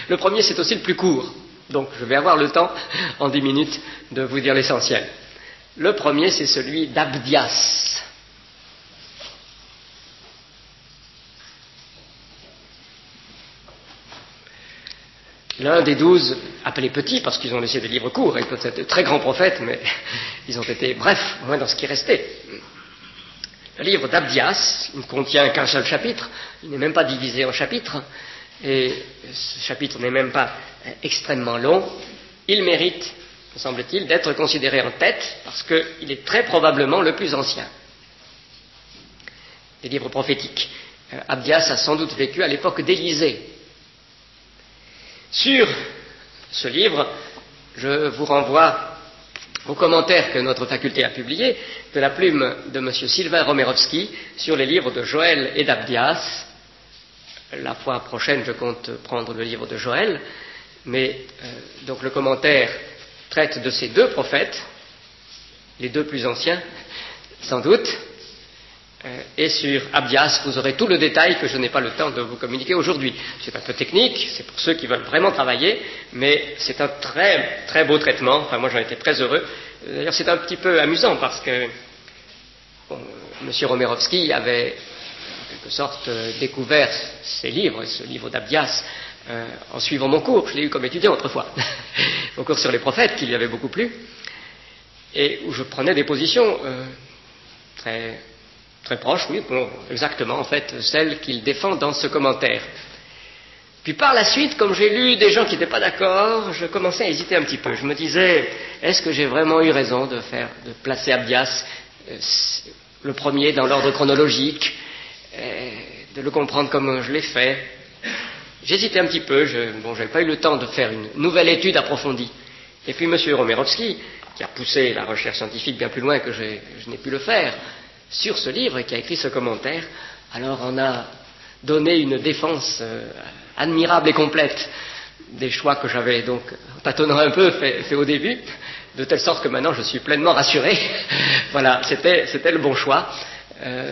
Le premier, c'est aussi le plus court. Donc je vais avoir le temps, en 10 minutes, de vous dire l'essentiel. Le premier, c'est celui d'Abdias. L'un des 12, appelés petits, parce qu'ils ont laissé des livres courts, ils peuvent être de très grands prophètes, mais ils ont été brefs, au moins dans ce qui restait. Le livre d'Abdias, il ne contient qu'un seul chapitre, il n'est même pas divisé en chapitres, et ce chapitre n'est même pas extrêmement long. Il mérite, me semble-t-il, d'être considéré en tête, parce qu'il est très probablement le plus ancien des livres prophétiques. Abdias a sans doute vécu à l'époque d'Élisée. Sur ce livre, je vous renvoie aux commentaires que notre faculté a publiés de la plume de M. Sylvain Romerovski sur les livres de Joël et d'Abdias. La fois prochaine, je compte prendre le livre de Joël, mais donc le commentaire traite de ces deux prophètes, les deux plus anciens, sans doute, et sur Abdias, vous aurez tout le détail que je n'ai pas le temps de vous communiquer aujourd'hui. C'est un peu technique, c'est pour ceux qui veulent vraiment travailler, mais c'est un très, très beau traitement. Enfin, moi, j'en étais très heureux. D'ailleurs, c'est un petit peu amusant parce que M. Romerovski avait, en quelque sorte, découvert ces livres, ce livre d'Abdias, en suivant mon cours. Je l'ai eu comme étudiant autrefois, mon cours sur les prophètes, qui lui avait beaucoup plu, et où je prenais des positions très proches, oui, exactement, en fait, celles qu'il défend dans ce commentaire. Puis par la suite, comme j'ai lu des gens qui n'étaient pas d'accord, je commençais à hésiter un petit peu. Je me disais, est-ce que j'ai vraiment eu raison de placer Abdias le premier dans l'ordre chronologique, de le comprendre comme je l'ai fait? J'hésitais un petit peu, je n'avais pas eu le temps de faire une nouvelle étude approfondie. Et puis M. Romerovski, qui a poussé la recherche scientifique bien plus loin que je n'ai pu le faire, sur ce livre et qui a écrit ce commentaire, alors on a donné une défense admirable et complète des choix que j'avais donc, tâtonnant un peu, fait au début, de telle sorte que maintenant je suis pleinement rassuré. Voilà, c'était le bon choix.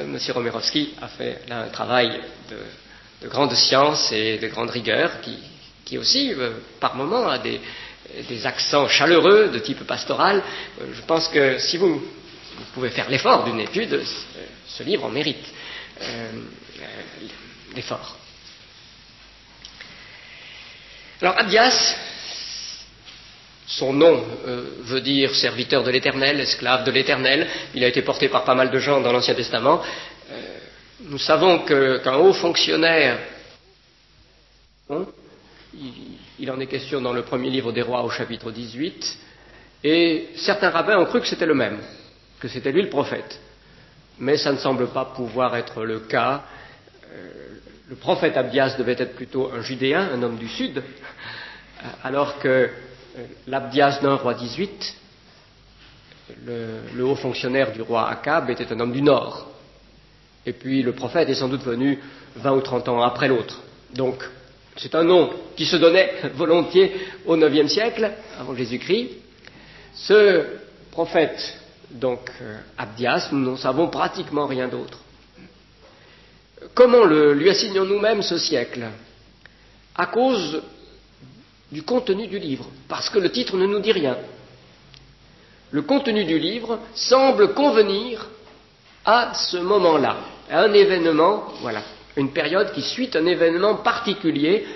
Monsieur Romerovski a fait là un travail de grande science et de grande rigueur qui aussi, par moments, a des accents chaleureux de type pastoral. Je pense que si vous pouvez faire l'effort d'une étude, ce livre en mérite l'effort. Alors, Abdias, son nom veut dire serviteur de l'Éternel, esclave de l'Éternel. Il a été porté par pas mal de gens dans l'Ancien Testament. Nous savons qu'un haut fonctionnaire, il en est question dans le premier livre des Rois au chapitre 18, et certains rabbins ont cru que c'était le même, que c'était lui le prophète. Mais ça ne semble pas pouvoir être le cas. Le prophète Abdias devait être plutôt un Judéen, un homme du sud, alors que l'Abdias d'un roi 18, le haut fonctionnaire du roi Akab, était un homme du nord. Et puis le prophète est sans doute venu 20 ou 30 ans après l'autre. Donc c'est un nom qui se donnait volontiers au IXe siècle, avant Jésus-Christ. Ce prophète, donc Abdias, nous n'en savons pratiquement rien d'autre. Comment lui assignons nous-mêmes ce siècle? À cause du contenu du livre, parce que le titre ne nous dit rien. Le contenu du livre semble convenir à ce moment-là, à un événement, voilà, une période qui suit un événement particulier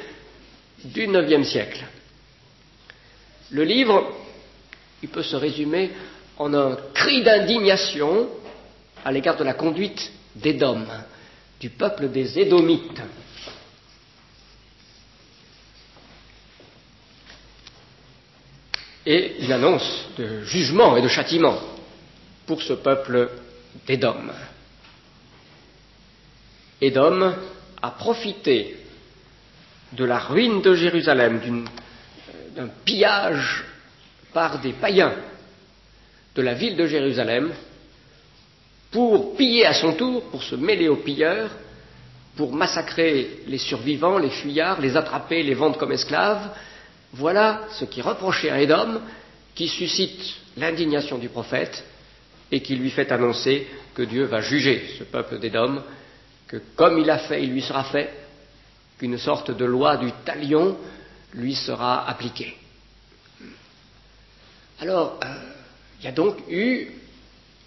du IXe siècle. Le livre, il peut se résumer en un cri d'indignation à l'égard de la conduite d'Édom, du peuple des Édomites. Et une annonce de jugement et de châtiment pour ce peuple d'Édom. Édom a profité de la ruine de Jérusalem, d'un pillage par des païens de la ville de Jérusalem, pour piller à son tour, pour se mêler aux pilleurs, pour massacrer les survivants, les fuyards, les attraper, les vendre comme esclaves. Voilà ce qui est reproché à Édom, qui suscite l'indignation du prophète et qui lui fait annoncer que Dieu va juger ce peuple d'Édom, que comme il a fait, il lui sera fait, qu'une sorte de loi du talion lui sera appliquée. Alors, il y a donc eu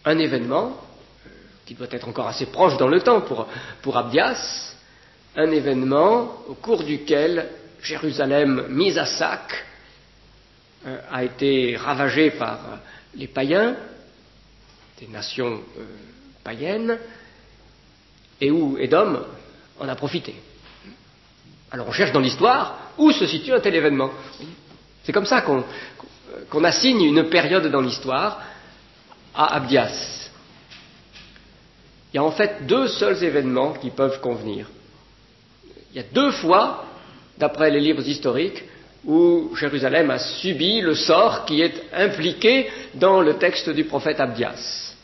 un événement qui doit être encore assez proche dans le temps pour Abdias, un événement au cours duquel Jérusalem, mise à sac, a été ravagée par les païens, des nations païennes, et où Édom en a profité. Alors on cherche dans l'histoire où se situe un tel événement. C'est comme ça qu'on assigne une période dans l'histoire à Abdias. Il y a en fait deux seuls événements qui peuvent convenir. Il y a deux fois, d'après les livres historiques, où Jérusalem a subi le sort qui est impliqué dans le texte du prophète Abdias.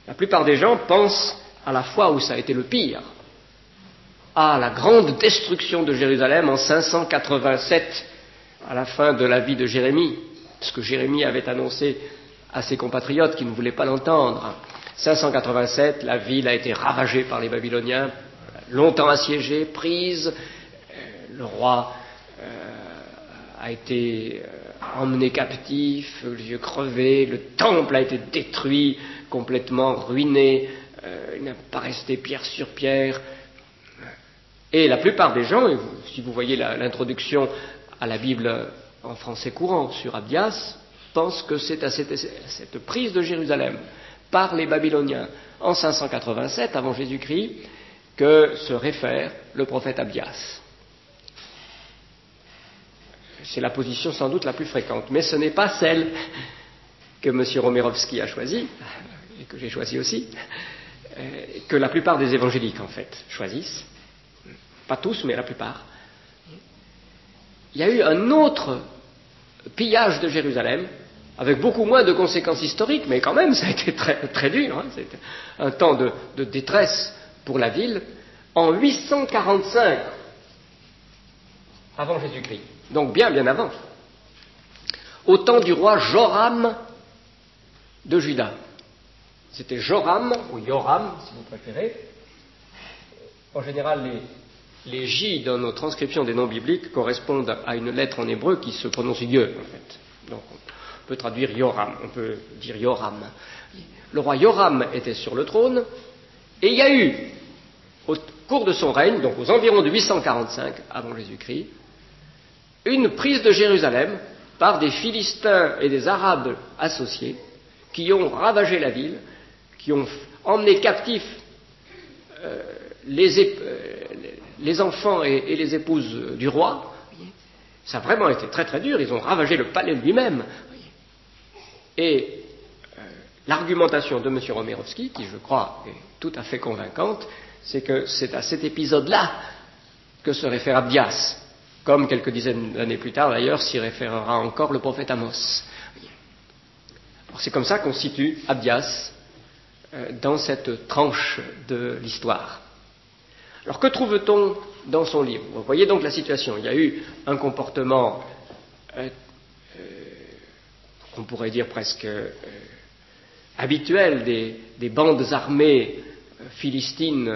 La plupart des gens pensent à la fois où ça a été le pire, à la grande destruction de Jérusalem en 587, à la fin de la vie de Jérémie, ce que Jérémie avait annoncé à ses compatriotes qui ne voulaient pas l'entendre. 587, la ville a été ravagée par les Babyloniens, longtemps assiégée, prise, le roi a été emmené captif, les yeux crevés, le temple a été détruit, complètement ruiné, il n'a pas resté pierre sur pierre. Et la plupart des gens, et si vous voyez l'introduction à la Bible en français courant sur Abdias, pensent que c'est à cette prise de Jérusalem par les Babyloniens en 587 avant Jésus-Christ que se réfère le prophète Abdias. C'est la position sans doute la plus fréquente, mais ce n'est pas celle que M. Romerovski a choisie, et que j'ai choisie aussi, que la plupart des évangéliques en fait choisissent. Pas tous, mais la plupart. Il y a eu un autre pillage de Jérusalem, avec beaucoup moins de conséquences historiques, mais quand même, ça a été très, très dur. C'était un temps de détresse pour la ville, en 845 avant Jésus-Christ, donc bien avant, au temps du roi Joram de Juda. C'était Joram, ou Yoram, si vous préférez. En général, les J dans nos transcriptions des noms bibliques correspondent à une lettre en hébreu qui se prononce Yeux, en fait. Donc, on peut traduire Yoram, on peut dire Yoram. Le roi Yoram était sur le trône, et il y a eu, au cours de son règne, donc aux environs de 845 avant Jésus-Christ, une prise de Jérusalem par des Philistins et des Arabes associés qui ont ravagé la ville, qui ont emmené captifs les enfants et les épouses du roi. Ça a vraiment été très très dur, ils ont ravagé le palais lui-même. Et l'argumentation de M. Romerovski, qui je crois est tout à fait convaincante, c'est que c'est à cet épisode-là que se réfère Abdias, comme quelques dizaines d'années plus tard d'ailleurs s'y référera encore le prophète Amos. Alors, c'est comme ça qu'on situe Abdias dans cette tranche de l'histoire. Alors que trouve-t-on dans son livre? Vous voyez donc la situation. Il y a eu un comportement, on pourrait dire presque habituel des bandes armées philistines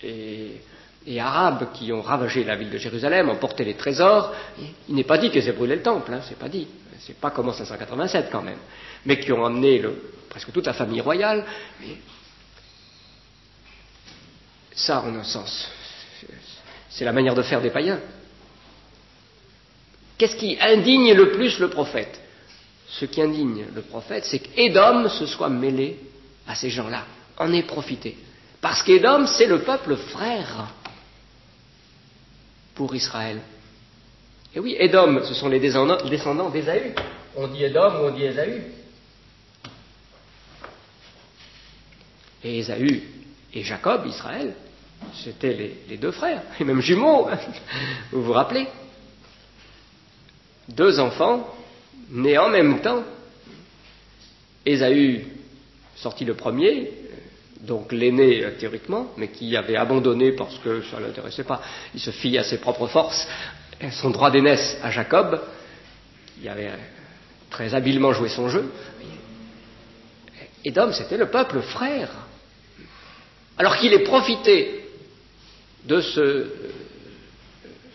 et arabes qui ont ravagé la ville de Jérusalem, emporté les trésors. Il n'est pas dit qu'ils aient brûlé le temple, c'est pas dit. C'est pas comme en 587 quand même. Mais qui ont emmené presque toute la famille royale. Ça, en un sens, c'est la manière de faire des païens. Qu'est-ce qui indigne le plus le prophète? Ce qui indigne le prophète, c'est qu'Édom se soit mêlé à ces gens-là, en ait profité. Parce qu'Édom, c'est le peuple frère pour Israël. Et oui, Édom, ce sont les descendants d'Ésaü. On dit Édom ou on dit Ésaü. Et Ésaü et Jacob, Israël, c'était les deux frères, et même jumeaux, vous vous rappelez? Deux enfants nés en même temps. Ésaü sorti le premier, donc l'aîné théoriquement, mais qui avait abandonné parce que ça ne l'intéressait pas. Il se fiait à ses propres forces, son droit d'aînesse à Jacob, qui avait très habilement joué son jeu. Édom, c'était le peuple frère. Alors qu'il ait profité de ce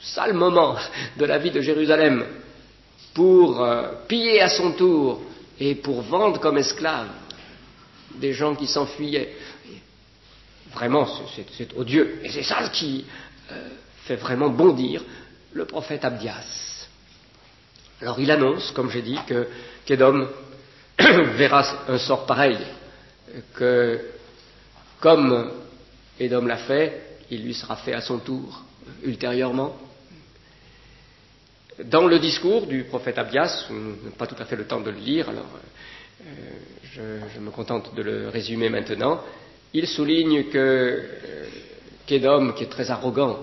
sale moment de la vie de Jérusalem pour piller à son tour et pour vendre comme esclaves des gens qui s'enfuyaient. Vraiment, c'est odieux. Et c'est ça qui fait vraiment bondir le prophète Abdias. Alors il annonce, comme j'ai dit, qu'Édom verra un sort pareil, que comme Édom l'a fait, il lui sera fait à son tour ultérieurement. Dans le discours du prophète Abdias, on n'a pas tout à fait le temps de le lire, alors je me contente de le résumer maintenant. Il souligne qu'Édom, qui est très arrogant,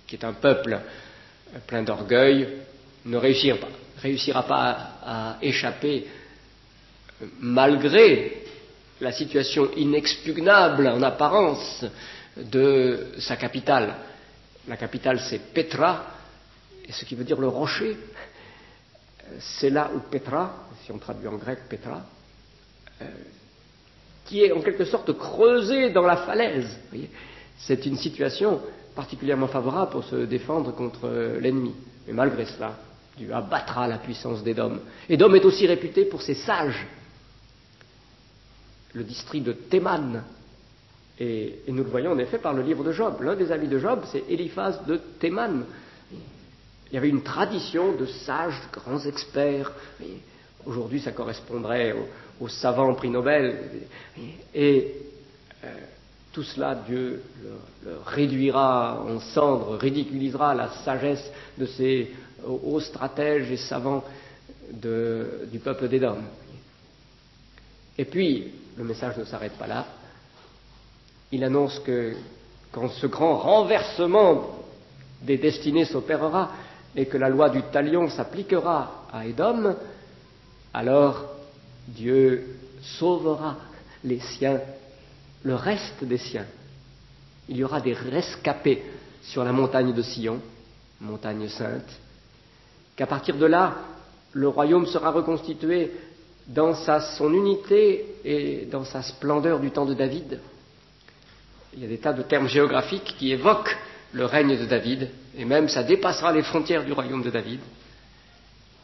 qui est un peuple plein d'orgueil, ne réussira pas à échapper, malgré la situation inexpugnable en apparence de sa capitale. La capitale, c'est Petra, et ce qui veut dire le rocher. C'est là où Petra, si on traduit en grec Petra, qui est en quelque sorte creusée dans la falaise. Vous voyez, c'est une situation particulièrement favorable pour se défendre contre l'ennemi. Mais malgré cela, Dieu abattra la puissance d'Édom. Édom est aussi réputé pour ses sages. Le district de Théman. Et nous le voyons en effet par le livre de Job. L'un des amis de Job, c'est Éliphaz de Théman. Il y avait une tradition de sages, de grands experts. Aujourd'hui, ça correspondrait aux savants prix Nobel. Et tout cela, Dieu le réduira en cendres, ridiculisera la sagesse de ces hauts stratèges et savants du peuple d'Édom. Et puis, le message ne s'arrête pas là. Il annonce que quand ce grand renversement des destinées s'opérera et que la loi du talion s'appliquera à Édom, alors Dieu sauvera les siens, le reste des siens, Il y aura des rescapés sur la montagne de Sion, montagne sainte, qu'à partir de là, le royaume sera reconstitué dans son unité et dans sa splendeur du temps de David. Il y a des tas de termes géographiques qui évoquent le règne de David, et même ça dépassera les frontières du royaume de David,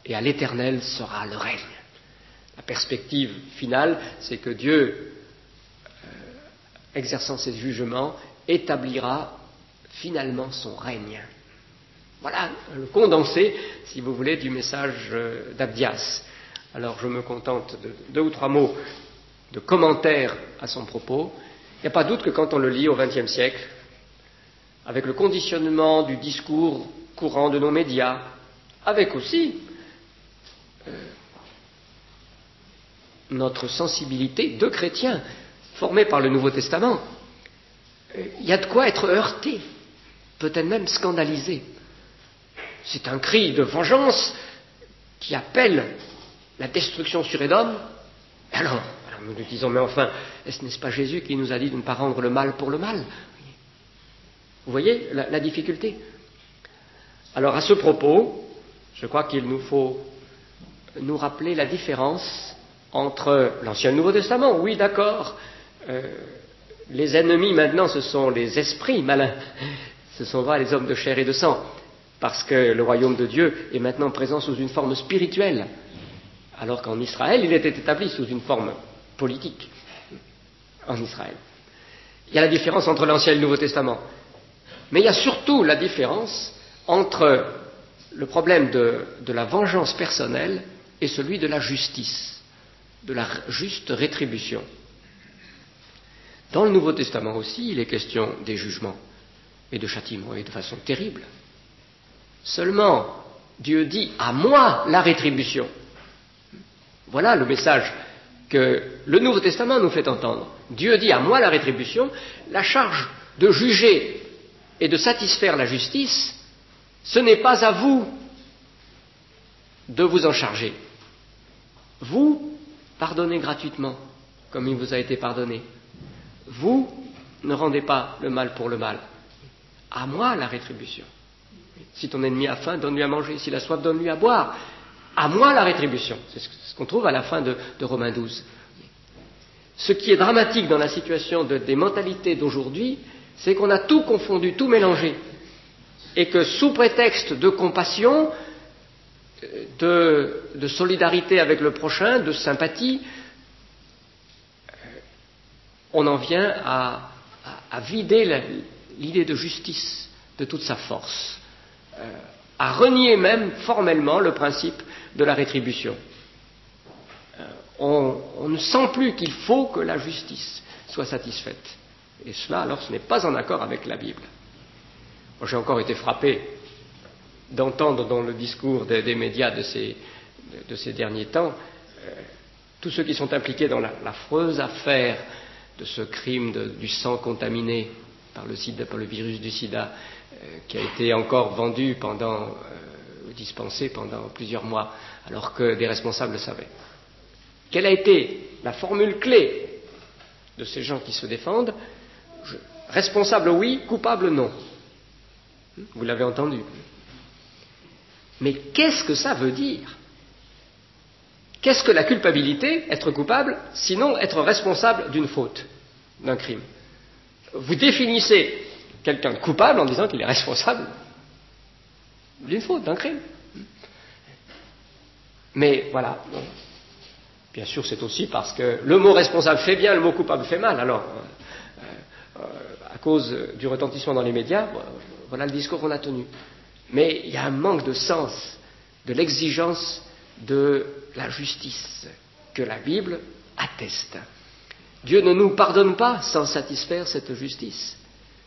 et à l'éternel sera le règne. La perspective finale, c'est que Dieu, exerçant ses jugements, établira finalement son règne. Voilà le condensé, si vous voulez, du message d'Abdias. Alors je me contente de 2 ou 3 mots de commentaires à son propos. Il n'y a pas doute que quand on le lit au XXe siècle, avec le conditionnement du discours courant de nos médias, avec aussi notre sensibilité de chrétiens formés par le Nouveau Testament, il y a de quoi être heurté, peut-être même scandalisé. C'est un cri de vengeance qui appelle la destruction sur Édom. Alors nous nous disons, mais enfin, n'est-ce pas Jésus qui nous a dit de ne pas rendre le mal pour le mal? Vous voyez la difficulté? Alors à ce propos, je crois qu'il nous faut nous rappeler la différence entre l'Ancien et le Nouveau Testament. Oui, d'accord, les ennemis maintenant ce sont les esprits malins, ce sont pas les hommes de chair et de sang, parce que le royaume de Dieu est maintenant présent sous une forme spirituelle, alors qu'en Israël il était établi sous une forme politique, en Israël. Il y a la différence entre l'Ancien et le Nouveau Testament. Mais il y a surtout la différence entre le problème de la vengeance personnelle et celui de la justice, de la juste rétribution. Dans le Nouveau Testament aussi, il est question des jugements et de châtiments, et de façon terrible. Seulement, Dieu dit « à moi la rétribution ». Voilà le message que le Nouveau Testament nous fait entendre. Dieu dit « à moi la rétribution », la charge de juger et de satisfaire la justice, ce n'est pas à vous de vous en charger. Vous, pardonnez gratuitement, comme il vous a été pardonné. Vous, ne rendez pas le mal pour le mal. À moi la rétribution. Si ton ennemi a faim, donne-lui à manger. S'il a soif, donne-lui à boire. À moi la rétribution. C'est ce qu'on trouve à la fin de Romains 12. Ce qui est dramatique dans la situation des mentalités d'aujourd'hui, c'est qu'on a tout confondu, tout mélangé. Et que sous prétexte de compassion, de solidarité avec le prochain, de sympathie, on en vient à vider l'idée de justice de toute sa force, à renier même formellement le principe de la rétribution. On ne sent plus qu'il faut que la justice soit satisfaite. Et cela, alors, ce n'est pas en accord avec la Bible. Moi, j'ai encore été frappé d'entendre dans le discours des médias de ces derniers temps tous ceux qui sont impliqués dans l'affreuse affaire de ce crime du sang contaminé par le virus du sida, qui a été encore vendu dispensé pendant plusieurs mois, alors que des responsables le savaient. Quelle a été la formule clé de ces gens qui se défendent? Responsable oui, coupable non. Vous l'avez entendu. Mais qu'est-ce que ça veut dire? Qu'est-ce que la culpabilité, être coupable, sinon être responsable d'une faute, d'un crime? Vous définissez quelqu'un de coupable en disant qu'il est responsable d'une faute, d'un crime. Mais voilà. Bien sûr, c'est aussi parce que le mot responsable fait bien, le mot coupable fait mal. Alors, à cause du retentissement dans les médias, voilà le discours qu'on a tenu. Mais il y a un manque de sens de l'exigence de la justice que la Bible atteste. Dieu ne nous pardonne pas sans satisfaire cette justice.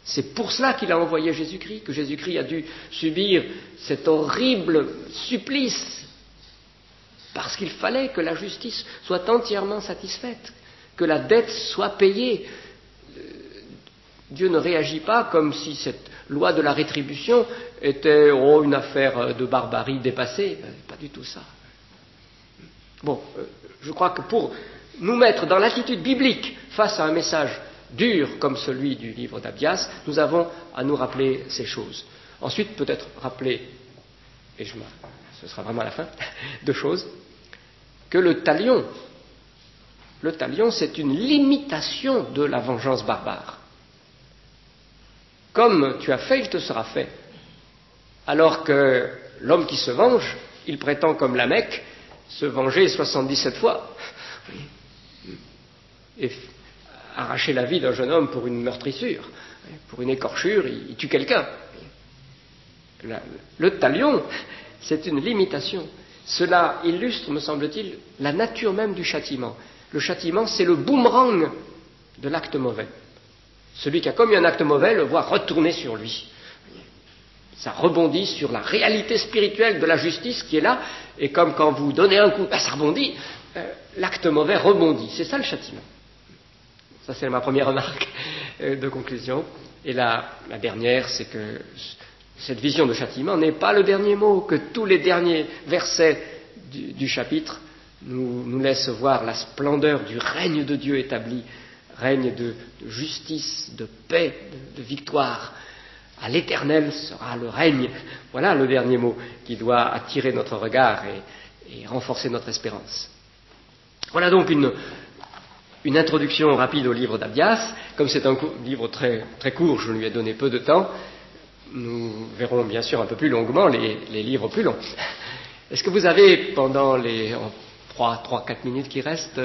C'est pour cela qu'il a envoyé Jésus-Christ, que Jésus-Christ a dû subir cet horrible supplice, parce qu'il fallait que la justice soit entièrement satisfaite, que la dette soit payée. Dieu ne réagit pas comme si cette loi de la rétribution était une affaire de barbarie dépassée. Pas du tout ça. Bon, je crois que pour nous mettre dans l'attitude biblique face à un message dur comme celui du livre d'Abdias, nous avons à nous rappeler ces choses. Ensuite, peut-être rappeler, et ce sera vraiment à la fin, deux choses, que le talion, c'est une limitation de la vengeance barbare. Comme tu as fait, il te sera fait. Alors que l'homme qui se venge, il prétend comme la Mecque se venger 77 fois. Et arracher la vie d'un jeune homme pour une meurtrissure, pour une écorchure, il tue quelqu'un. Le talion, c'est une limitation. Cela illustre, me semble-t-il, la nature même du châtiment. Le châtiment, c'est le boomerang de l'acte mauvais. Celui qui a commis un acte mauvais le voit retourner sur lui. Ça rebondit sur la réalité spirituelle de la justice qui est là, et comme quand vous donnez un coup, ça rebondit, l'acte mauvais rebondit. C'est ça le châtiment. Ça, c'est ma première remarque de conclusion. Et la dernière, c'est que cette vision de châtiment n'est pas le dernier mot, que tous les derniers versets du chapitre nous laissent voir la splendeur du règne de Dieu établi, règne de justice, de paix, de victoire. À l'éternel sera le règne. Voilà le dernier mot qui doit attirer notre regard et renforcer notre espérance. Voilà donc une introduction rapide au livre d'Abdias. Comme c'est un livre très, très court, je lui ai donné peu de temps. Nous verrons bien sûr un peu plus longuement les livres plus longs. Est-ce que vous avez, pendant les 3-4 minutes qui restent,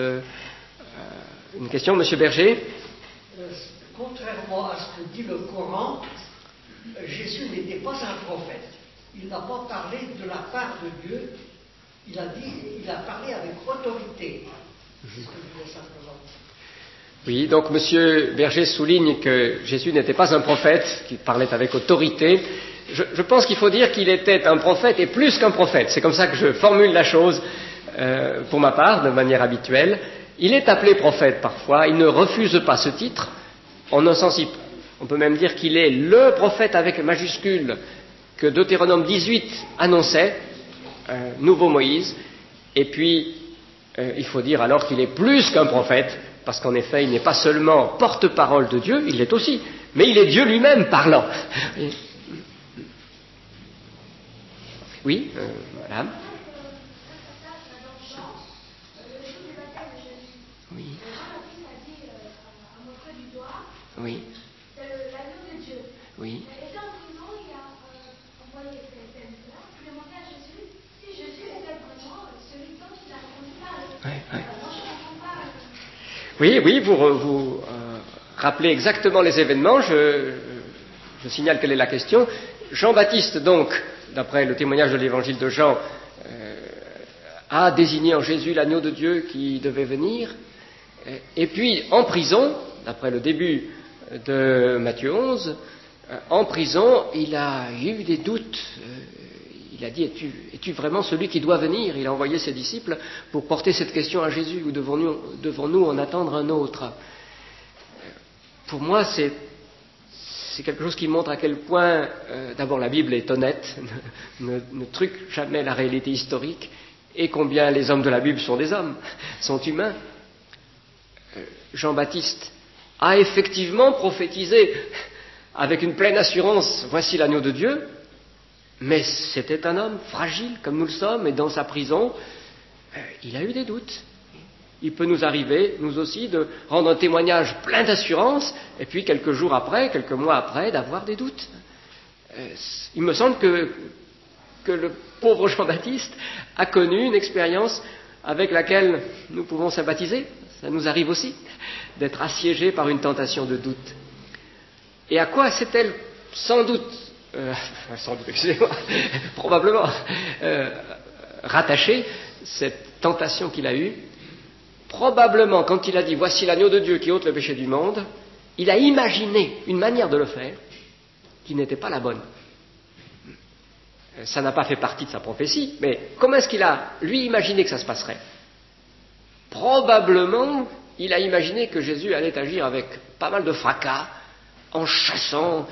une question, Monsieur Berger? Contrairement à ce que dit le Coran, Jésus n'était pas un prophète. Il n'a pas parlé de la part de Dieu. Il a parlé avec autorité. C'est ce que je voulais simplement. Oui, donc M. Berger souligne que Jésus n'était pas un prophète, qu'il parlait avec autorité. Je pense qu'il faut dire qu'il était un prophète et plus qu'un prophète. C'est comme ça que je formule la chose pour ma part, de manière habituelle. Il est appelé prophète parfois, il ne refuse pas ce titre. En un sens, on peut même dire qu'il est le prophète avec majuscule que Deutéronome 18 annonçait, nouveau Moïse. Et puis, il faut dire alors qu'il est plus qu'un prophète, parce qu'en effet, il n'est pas seulement porte-parole de Dieu, il l'est aussi, mais il est Dieu lui-même parlant. Oui, madame. Oui. Oui. Oui. Oui, vous rappelez exactement les événements. Je signale quelle est la question. Jean-Baptiste, donc, d'après le témoignage de l'évangile de Jean, a désigné en Jésus l'agneau de Dieu qui devait venir. Et puis, en prison, d'après le début de Matthieu 11, en prison, il a eu des doutes. Il a dit, es-tu vraiment celui qui doit venir? Il a envoyé ses disciples pour porter cette question à Jésus, ou devons-nous en attendre un autre? Pour moi, c'est quelque chose qui montre à quel point, d'abord, la Bible est honnête, ne truque jamais la réalité historique, et combien les hommes de la Bible sont des hommes, sont humains. Jean-Baptiste a effectivement prophétisé avec une pleine assurance, voici l'agneau de Dieu, mais c'était un homme fragile comme nous le sommes, et dans sa prison, il a eu des doutes. Il peut nous arriver, nous aussi, de rendre un témoignage plein d'assurance, et puis quelques jours après, quelques mois après, d'avoir des doutes. Il me semble que le pauvre Jean-Baptiste a connu une expérience avec laquelle nous pouvons sympathiser. Ça nous arrive aussi, d'être assiégés par une tentation de doute. Et à quoi s'est-elle sans doute, excusez-moi, probablement rattachée, cette tentation qu'il a eue? Probablement, quand il a dit « Voici l'agneau de Dieu qui ôte le péché du monde », il a imaginé une manière de le faire qui n'était pas la bonne. Ça n'a pas fait partie de sa prophétie, mais comment est-ce qu'il a, lui, imaginé que ça se passerait? Probablement, il a imaginé que Jésus allait agir avec pas mal de fracas, en chassant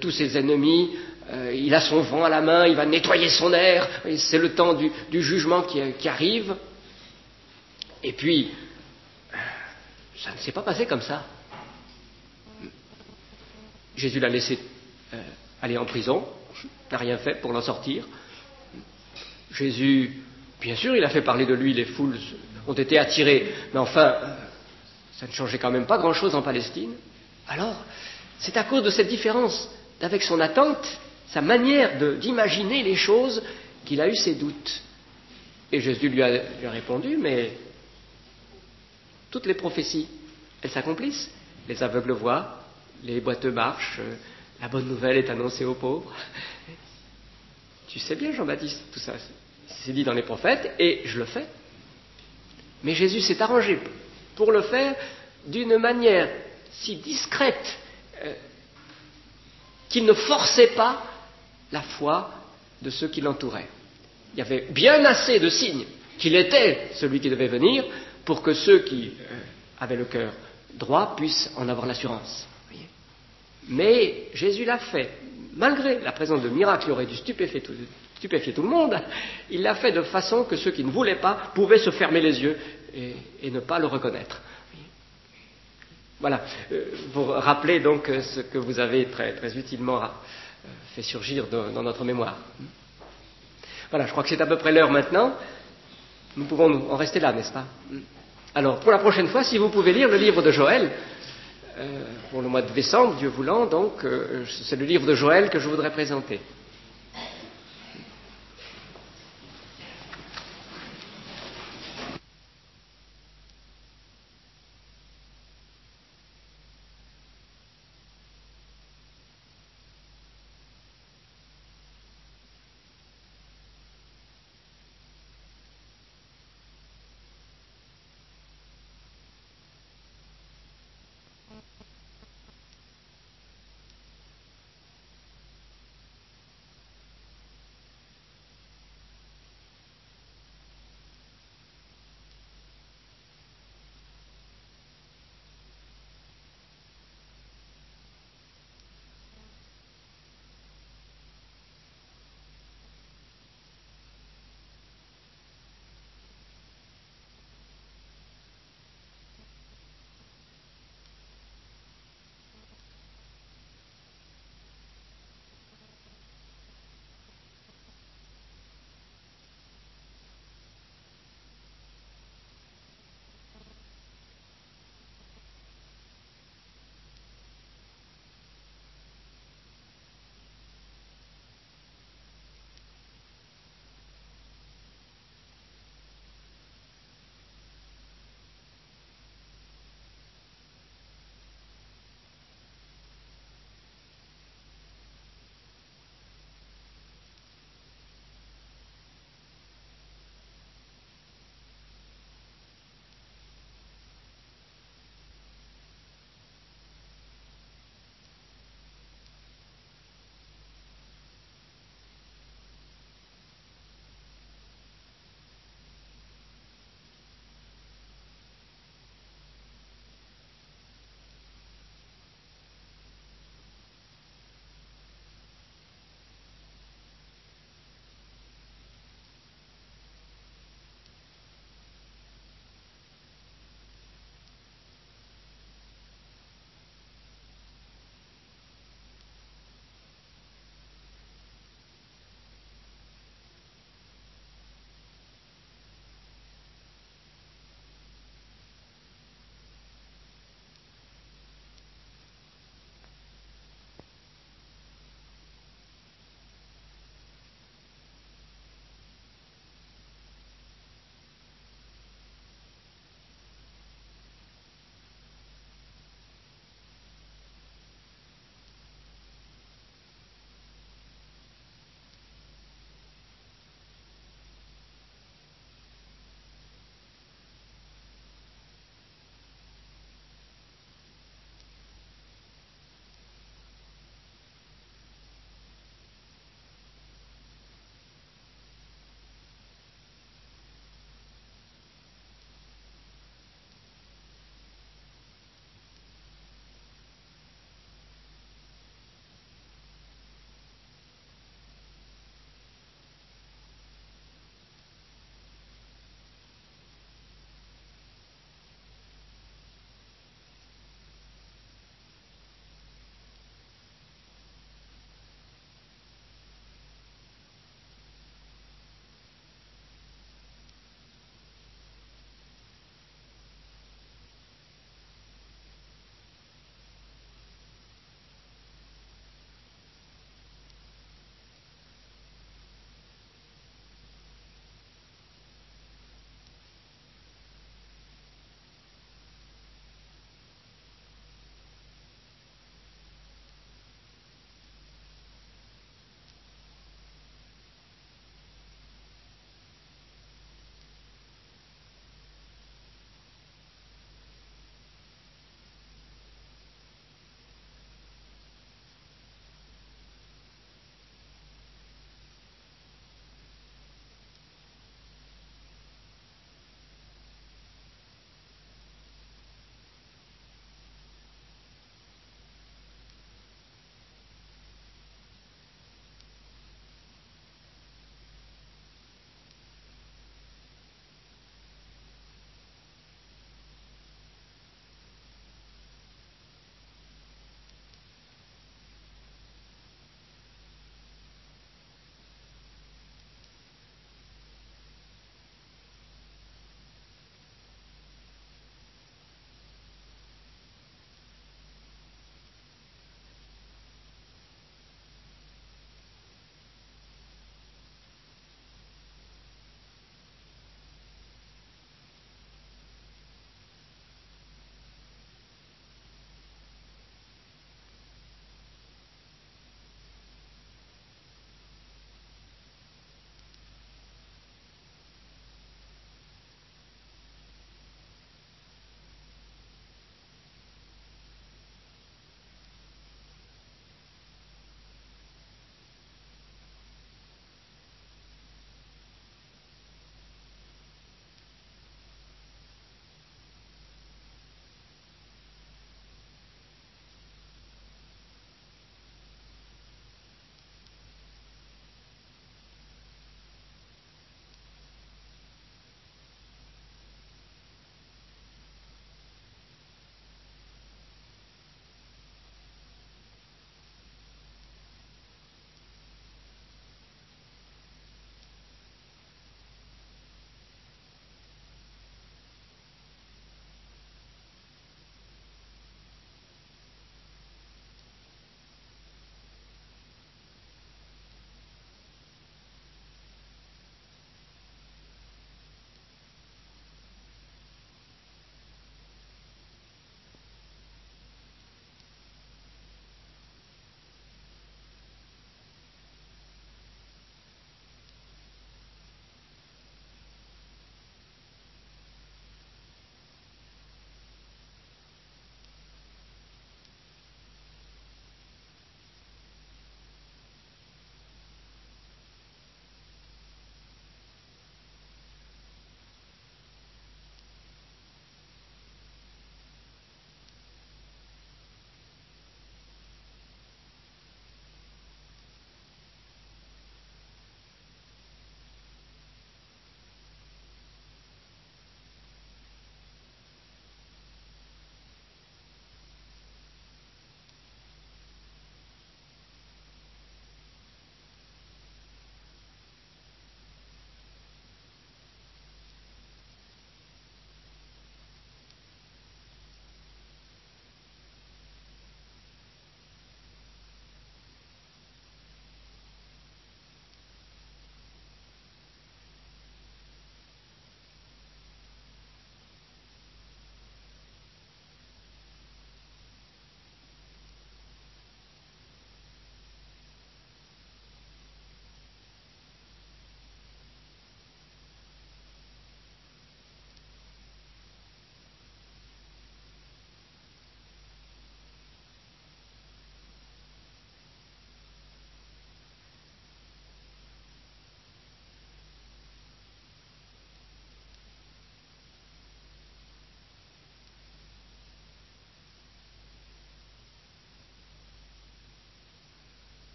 tous ses ennemis. Il a son vent à la main, il va nettoyer son air, c'est le temps du jugement qui arrive. Et puis, ça ne s'est pas passé comme ça. Jésus l'a laissé aller en prison, n'a rien fait pour l'en sortir. Jésus, bien sûr, il a fait parler de lui, les foules ont été attirées, mais enfin, ça ne changeait quand même pas grand-chose en Palestine. Alors, c'est à cause de cette différence avec son attente, sa manière d'imaginer les choses, qu'il a eu ses doutes. Et Jésus lui a répondu, mais toutes les prophéties, elles s'accomplissent. Les aveugles voient, les boiteux marchent, la bonne nouvelle est annoncée aux pauvres. Tu sais bien, Jean-Baptiste, tout ça, c'est dit dans les prophètes, et je le fais. Mais Jésus s'est arrangé pour le faire d'une manière si discrète qu'il ne forçait pas la foi de ceux qui l'entouraient. Il y avait bien assez de signes qu'il était celui qui devait venir pour que ceux qui avaient le cœur droit puissent en avoir l'assurance. Mais Jésus l'a fait, malgré la présence de miracles qui auraient dû stupéfier tout le monde, il l'a fait de façon que ceux qui ne voulaient pas pouvaient se fermer les yeux et ne pas le reconnaître. Voilà, pour rappeler donc ce que vous avez très, très utilement fait surgir dans notre mémoire. Voilà, je crois que c'est à peu près l'heure maintenant. Nous pouvons en rester là, n'est-ce pas? Alors, pour la prochaine fois, si vous pouvez lire le livre de Joël, pour le mois de décembre, Dieu voulant, donc, c'est le livre de Joël que je voudrais présenter.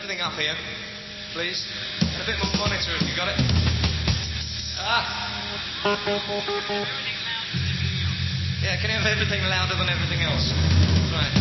everything up here, please? And a bit more monitor if you got it. Yeah, can you have everything louder than everything else? Right.